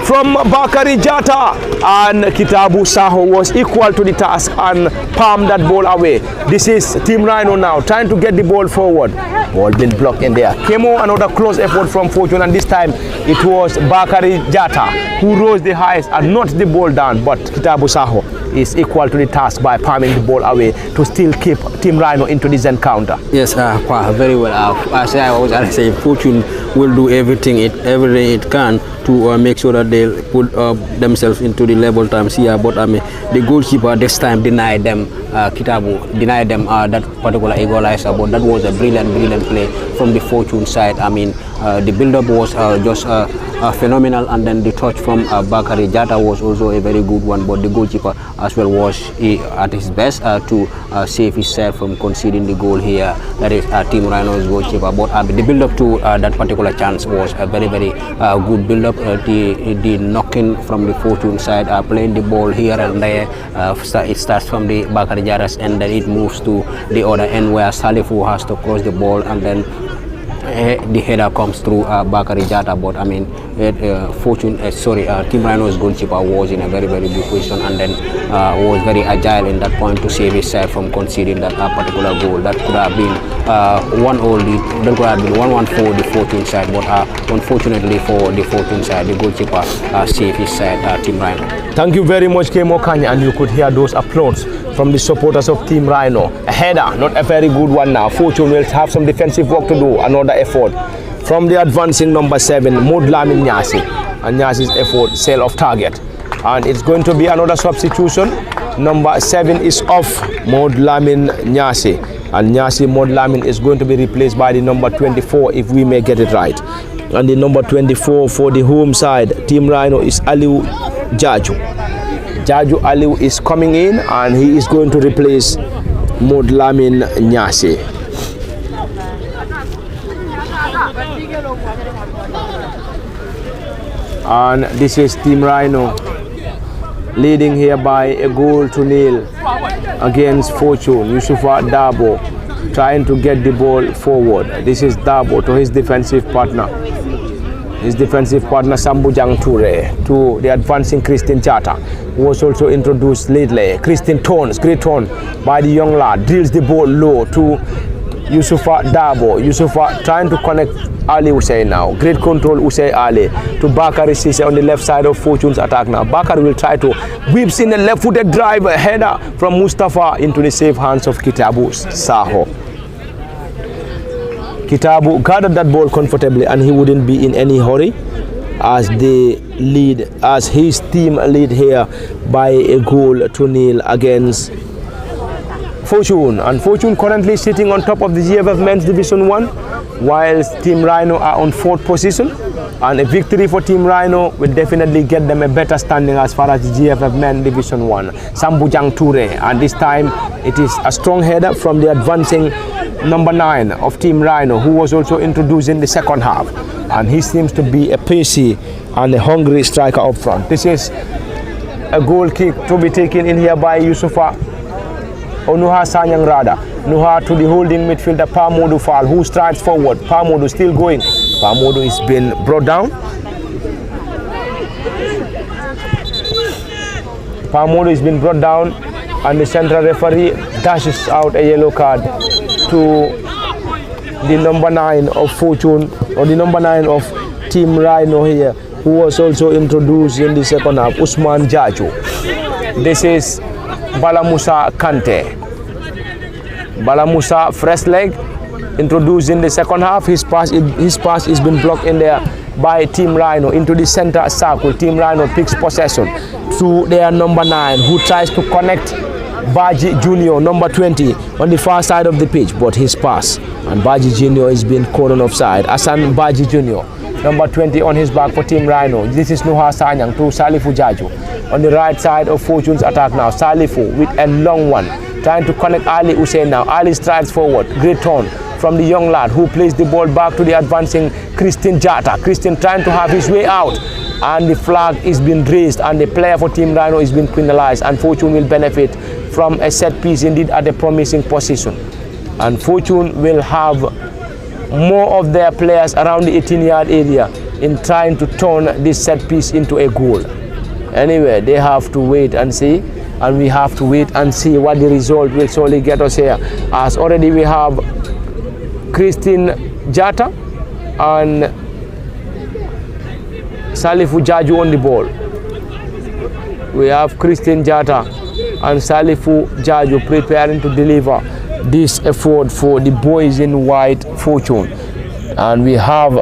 from Bakary Jatta, and Kitabu Saho was equal to the task and palmed that ball away. This is Team Rhino now trying to get the ball forward. Ball been blocked in there. Came on another close effort from Fortune, and this time it was Bakary Jatta who rose the highest and knocked the ball down, but Kitabu Saho is equal to the task by palming the ball away to still keep Team Rhino into this encounter. Yes, very well. As I was saying, Fortune will do everything it can to make sure that they put themselves into the level times here. But the goalkeeper this time denied them, Kitabu denied them that particular equalizer. But that was a brilliant play from the Fortune side. The build-up was just phenomenal, and then the touch from Bakari Jata was also a very good one. But the goalkeeper as well was at his best to save his side from conceding the goal here. That is Team Rhino's goalkeeper. But the build-up to that particular chance was a very good build-up. The knocking from the Fortune side, playing the ball here and there. It starts from the Bakari Jata's end, then it moves to the other end where Salifu has to cross the ball, and then the header comes through Bakari Jata. But Team Rhino's goalkeeper was in a very good position, and then was very agile in that point to save his side from conceding that particular goal. That could have been 1-1 lead. That could have been 1-1 for the Fortune side, but unfortunately for the Fortune side, the goalkeeper saved his side, Team Rhino. Thank you very much, Kemo Kanya, and you could hear those applause from the supporters of Team Rhino. A header, not a very good one now. Fortune will have some defensive work to do. Another effort from the advancing number 7, Modlamin Nyasi. And Nyasi's effort, sale of target. And it's going to be another substitution. Number 7 is off, Modlamin Nyasi. And Nyasi Modlamin is going to be replaced by the number 24, if we may get it right. And the number 24 for the home side, Team Rhino, is Aliu Jaju. Jaju Aliu is coming in, and he is going to replace Modlamin Nyasi. And this is Team Rhino leading here by a 1-0 against Fortune. Yusufa Dabo trying to get the ball forward. This is Dabo to his defensive partner. His defensive partner Sambujang Toure to the advancing Christian Jata, who was also introduced lately. Christian Tones, great turn by the young lad, drills the ball low to Yusufa Dabo. Yusufa trying to connect Ali Usay now. Great control Usay Ali to Bakari Sise on the left side of Fortune's attack now. Bakari will try to whips in a left-footed drive, a header from Mustafa into the safe hands of Kitabu Saho. Kitabu guarded that ball comfortably, and he wouldn't be in any hurry as his team lead here by a 1-0 against Fortune. And Fortune currently sitting on top of the GFF Men's Division 1, whilst Team Rhino are on 4th position. And a victory for Team Rhino will definitely get them a better standing as far as the GFF Men's Division 1. Sambujang Toure, and this time it is a strong header from the advancing number 9 of Team Rhino, who was also introduced in the second half. And he seems to be a pacey and a hungry striker up front. This is a goal kick to be taken in here by Yusufa Onuha Sanyang Rada. Nuha to the holding midfielder Pamodu Fall, who strides forward. Pamodu still going. Pamodu is being brought down. Pamodu is being brought down, and the central referee dashes out a yellow card to the number 9 of Fortune, or the number 9 of Team Rhino here, who was also introduced in the second half, Usman Jaju. This is Balamusa Kante. Balamusa, fresh leg, introduced in the second half. His pass is been blocked in there by Team Rhino into the center circle. Team Rhino picks possession to their number 9, who tries to connect Baji Junior, number 20, on the far side of the pitch, but his pass, and Baji Junior is being caught on offside. Asan Baji Junior, number 20, on his back for Team Rhino. This is Nuha Sanyang to Salifu Jaju on the right side of Fortune's attack now. Salifu with a long one, trying to connect Ali Hussein now. Ali strides forward. Great turn from the young lad, who plays the ball back to the advancing Christian Jata. Christian trying to have his way out, and the flag is being raised, and the player for Team Rhino is being penalized, and Fortune will benefit from a set piece indeed at a promising position. And Fortune will have more of their players around the 18-yard area in trying to turn this set piece into a goal. Anyway, they have to wait and see, and we have to wait and see what the result will surely get us here, as already we have Christine Jata and Salifu Jaju on the ball. We have Christine Jata and Salifu Jaju preparing to deliver this effort for the boys in white Fortune. And we have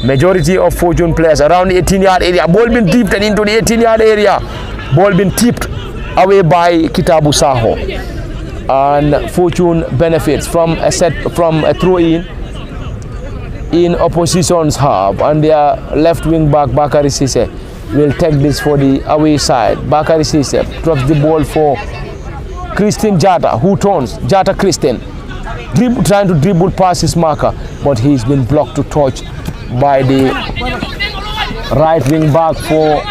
majority of Fortune players around the 18-yard area. Ball been tipped into the 18-yard area. Ball been tipped away by Kitabu Saho. And Fortune benefits from a throw-in opposition's half, and their left wing back Bakari Sise will take this for the away side. Bakari Sise drops the ball for Christian Jata, who turns. Jata Christian trying to dribble past his marker, but he's been blocked to touch by the right wing back for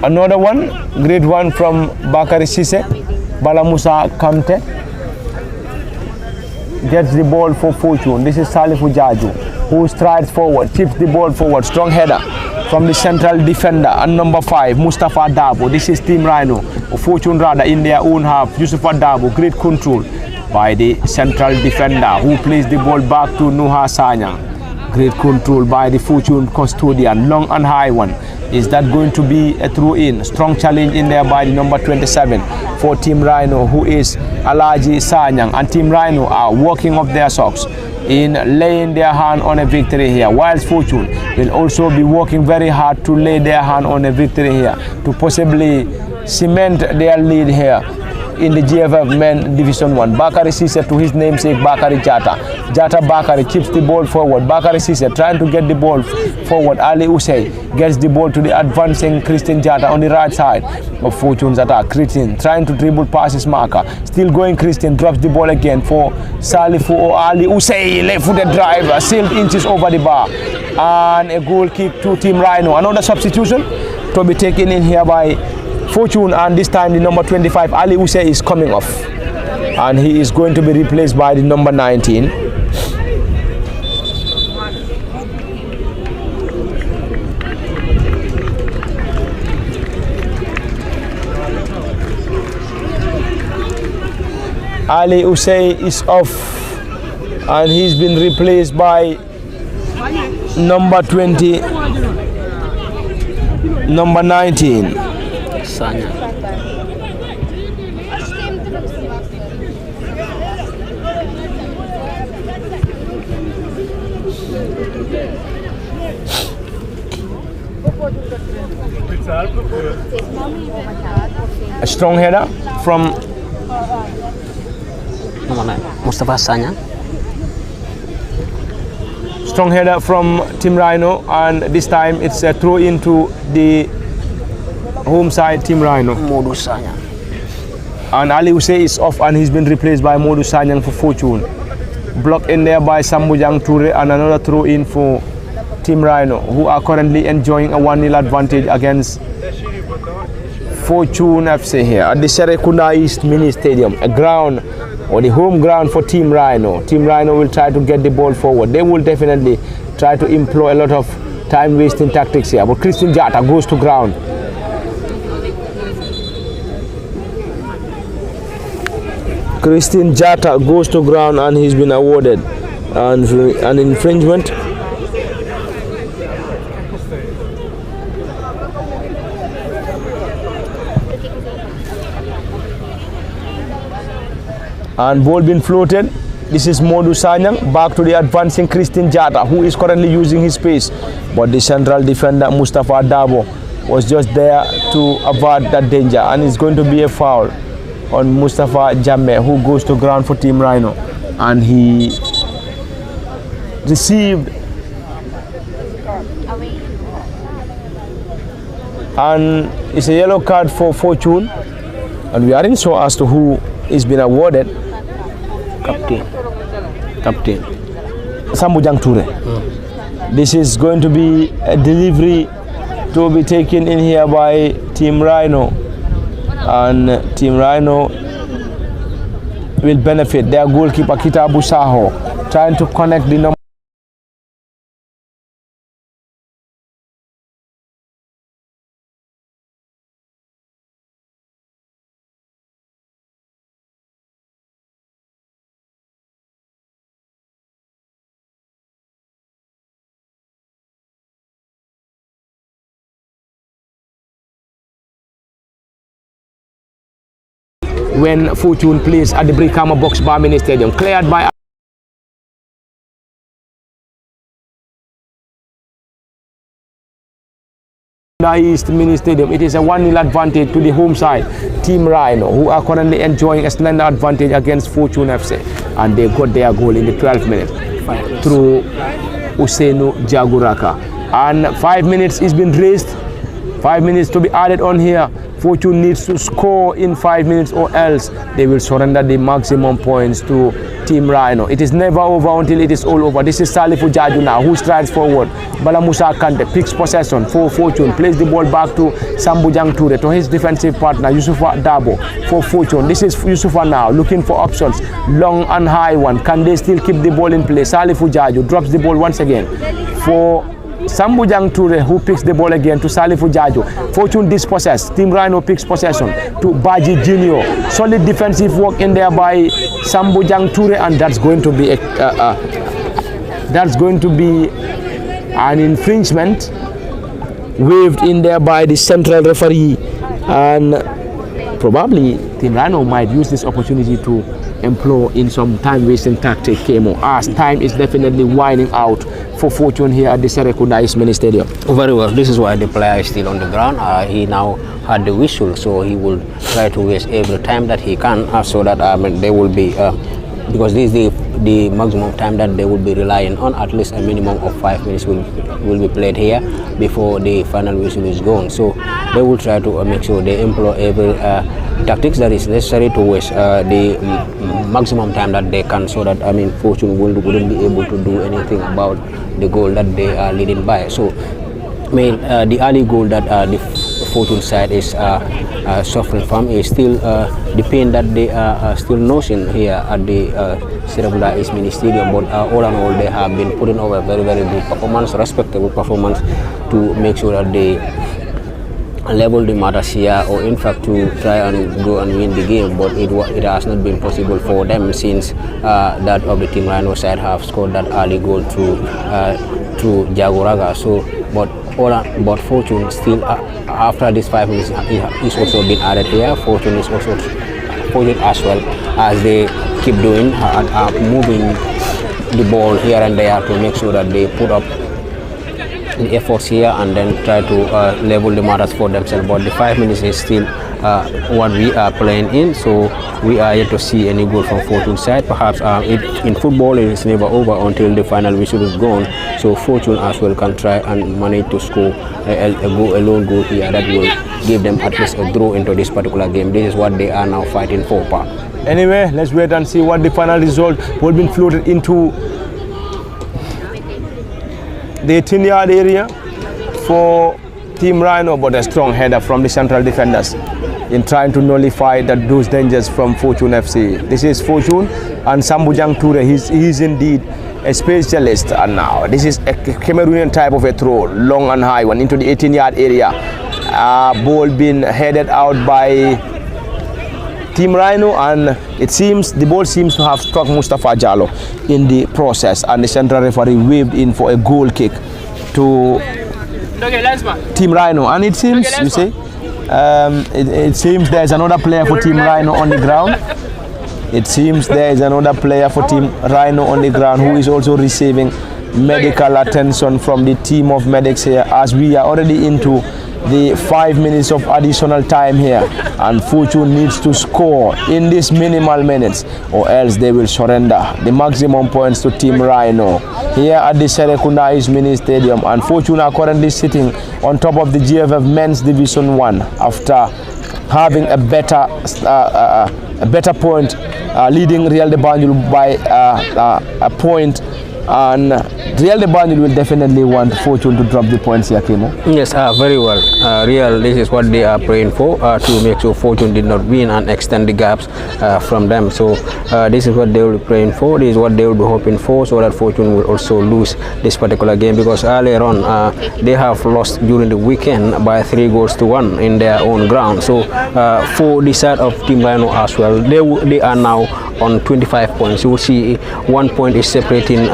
another one. Great one from Bakari Sise. Balamusa Kamte gets the ball for Fortune. This is Salifu Jaju, who strides forward, chips the ball forward. Strong header from the central defender and number 5, Mustafa Dabo. This is Team Rhino. Fortune rather in their own half. Yusufa Dabo, great control by the central defender, who plays the ball back to Nuha Sanyang. Great control by the Fortune custodian. Long and high one. Is that going to be a throw-in? Strong challenge in there by the number 27 for Team Rhino, who is Alaji Sanyang. And Team Rhino are working off their socks in laying their hand on a victory here, whilst Fortune will also be working very hard to lay their hand on a victory here to possibly cement their lead here in the GFF Men Division 1. Bakari Sise to his namesake Bakari Jata. Jata Bakari chips the ball forward. Bakari Sise trying to get the ball forward. Ali Usei gets the ball to the advancing Christian Jata on the right side of Fortune's attack. Christian trying to dribble past his marker. Still going Christian, drops the ball again for Salifu or Ali Usei. Left-footed drive, sailed inches over the bar. And a goal kick to Team Rhino. Another substitution to be taken in here by Fortune, and this time the number 25 Ali Usei is coming off, and he is going to be replaced by the number 19. Ali Usei is off, and he's been replaced by number 20, number 19. Sanya. A strong header from Mustafa Sanya. Strong header from Team Rhino, and this time it's a throw into the home side Team Rhino. Modu Sanya. And Ali Usei is off, and he's been replaced by Modu Sanyang for Fortune. Blocked in there by Sambujang Ture, and another throw in for Team Rhino, who are currently enjoying a 1-0 advantage against Fortune FC here at the Serekunda East Mini Stadium, a ground or the home ground for Team Rhino. Team Rhino will try to get the ball forward. They will definitely try to employ a lot of time wasting tactics here, but Christian Jata goes to ground. Christian Jata goes to ground, and he's been awarded an infringement. And ball been floated. This is Modu Sanyang back to the advancing Christian Jata, who is currently using his pace, but the central defender Mustafa Dabo was just there to avert that danger, and it's going to be a foul on Mustafa Jammeh, who goes to ground for Team Rhino, and he received and it's a yellow card for Fortune, and we aren't sure as to who is being awarded. Captain Sambujang Ture. This is going to be a delivery to be taken in here by Team Rhino, and Team Rhino will benefit. Their goalkeeper Kitabu Saho trying to connect the number when Fortune plays at the Brikama Box Bar Mini Stadium. Cleared by East Mini Stadium. It is a 1-0 advantage to the home side, Team Rhino, who are currently enjoying a slender advantage against Fortune FC. And they got their goal in the 12th minute through Usainu Jaguraka. And 5 minutes is been raised. 5 minutes to be added on here. Fortune needs to score in 5 minutes or else they will surrender the maximum points to Team Rhino. It is never over until it is all over. This is Salifu Jaju now, who strides forward. Bala Musa Kante picks possession for Fortune, plays the ball back to Sambujang Ture, to his defensive partner Yusufa Dabo for Fortune. This is Yusufa now looking for options. Long and high one. Can they still keep the ball in play? Salifu Jaju drops the ball once again for Sambujang Ture, who picks the ball again to Salifu Jaju. Fortune dispossessed. Team Rhino picks possession to Baji Junior. Solid defensive work in there by Sambujang Ture, and that's going to be an infringement waved in there by the central referee, and probably Team Rhino might use this opportunity to employ in some time-wasting tactic, Kemo, as time is definitely winding out for Fortune here at the Serekunda East Mini Stadium. Very well. This is why the player is still on the ground. He now had the whistle, so he will try to waste every time that he can, so that they will be, because this is the maximum time that they will be relying on. At least a minimum of 5 minutes will be played here before the final whistle is gone. So they will try to make sure they employ every tactics that is necessary to waste the maximum time that they can, so that Fortune wouldn't be able to do anything about the goal that they are leading by. So the early goal that the Fortune side is suffering from is still the pain that they are still nursing here at the Serekunda East Mini Stadium. But all in all, they have been putting over a very, very good performance, respectable performance, to make sure that they level the matters here, or in fact to try and go and win the game. But it has not been possible for them, since that of the Team Rhino side have scored that early goal through Jaguraga. So but Fortune still, after this 5 minutes is also been added here. Fortune as well, as they keep doing moving the ball here and there to make sure that they put up the efforts here and then try to level the matters for themselves. But the 5 minutes is still what we are playing in, so we are yet to see any goal from Fortune side. Perhaps in football it is never over until the final whistle is gone, so Fortune as well can try and manage to score a lone goal here that will give them at least a draw into this particular game. This is what they are now fighting for. Anyway, let's wait and see what the final result will be floated into the 10-yard area for Team Rhino, but a strong header from the central defenders in trying to nullify those dangers from Fortune FC. This is Fortune and Sambujang Ture. He's indeed a specialist, and now this is a Cameroonian type of a throw, long and high one into the 18-yard area. Ball being headed out by Team Rhino, and it seems the ball seems to have struck Mustafa Jallo in the process, and the central referee waved in for a goal kick to Team Rhino. And it seems, you see, it seems there's another player for Team Rhino on the ground. It seems there is another player for Team Rhino on the ground who is also receiving medical attention from the team of medics here, as we are already into the 5 minutes of additional time here, and Fortune needs to score in these minimal minutes, or else they will surrender the maximum points to Team Rhino here at the Serekunda East Mini Stadium. And Fortune are currently sitting on top of the GFF Men's Division 1 after having a better point, leading Real de Banjul by a point. And Real de Banjul will definitely want Fortune to drop the points here, Kimo. Yes, very well. Real, this is what they are praying for, to make sure Fortune did not win and extend the gaps from them. So this is what they will be praying for. This is what they will be hoping for, so that Fortune will also lose this particular game, because earlier on they have lost during the weekend by 3-1 in their own ground. So for the side of Team Rhino as well, they are now on 25 points. You will see 1 point is separating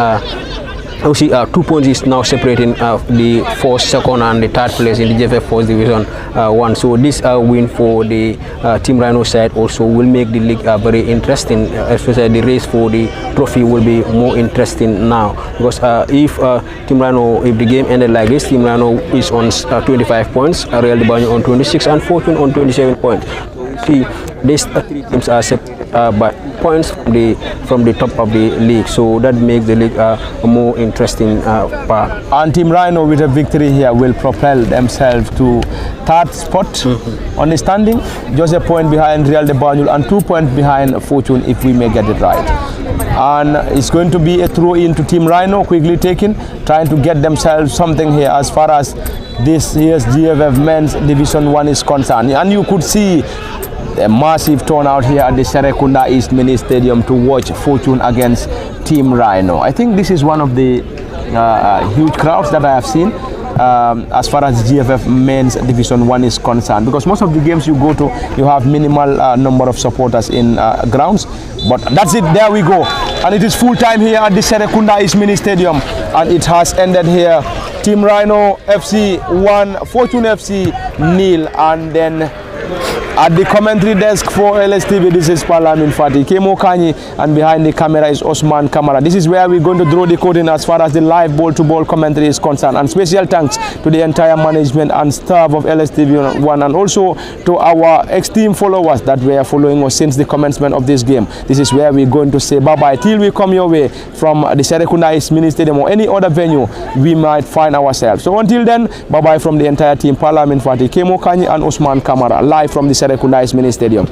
obviously 2 points is now separating the first, second and the third place in the GFF First Division 1. So this win for the Team Rhino side also will make the league very interesting, especially the race for the trophy will be more interesting now, because if Team Rhino, if the game ended like this, Team Rhino is on 25 points, Real Division on 26 and Fortune on 27 points. See, these three teams are separated by points from the top of the league, so that makes the league a more interesting part. And Team Rhino with a victory here will propel themselves to third spot on the standing, just a point behind Real de Banjul and 2 points behind Fortune if we may get it right. And it's going to be a throw into Team Rhino, quickly taken, trying to get themselves something here as far as this year's GFF Men's Division 1 is concerned. And you could see a massive turnout here at the Serekunda East Mini Stadium to watch Fortune against Team Rhino. I think this is one of the huge crowds that I have seen as far as GFF Men's Division 1 is concerned, because most of the games you go to, you have minimal number of supporters in grounds. But that's it, there we go. And it is full time here at the Serekunda East Mini Stadium, and it has ended here. Team Rhino FC 1, Fortune FC 0, and then at the commentary desk for LSTV, this is Parlamin Fati, Kemo Kanyi, and behind the camera is Osman Kamara. This is where we're going to draw the curtain as far as the live ball-to-ball commentary is concerned. And special thanks to the entire management and staff of LSTV1, and also to our ex-team followers that were following us since the commencement of this game. This is where we're going to say bye-bye till we come your way from the Serekunda East Mini Stadium or any other venue we might find ourselves. So until then, bye-bye from the entire team, Parlamin Fati, Kemo Kanyi, and Osman Kamara, live from the Serekunda East Mini Stadium.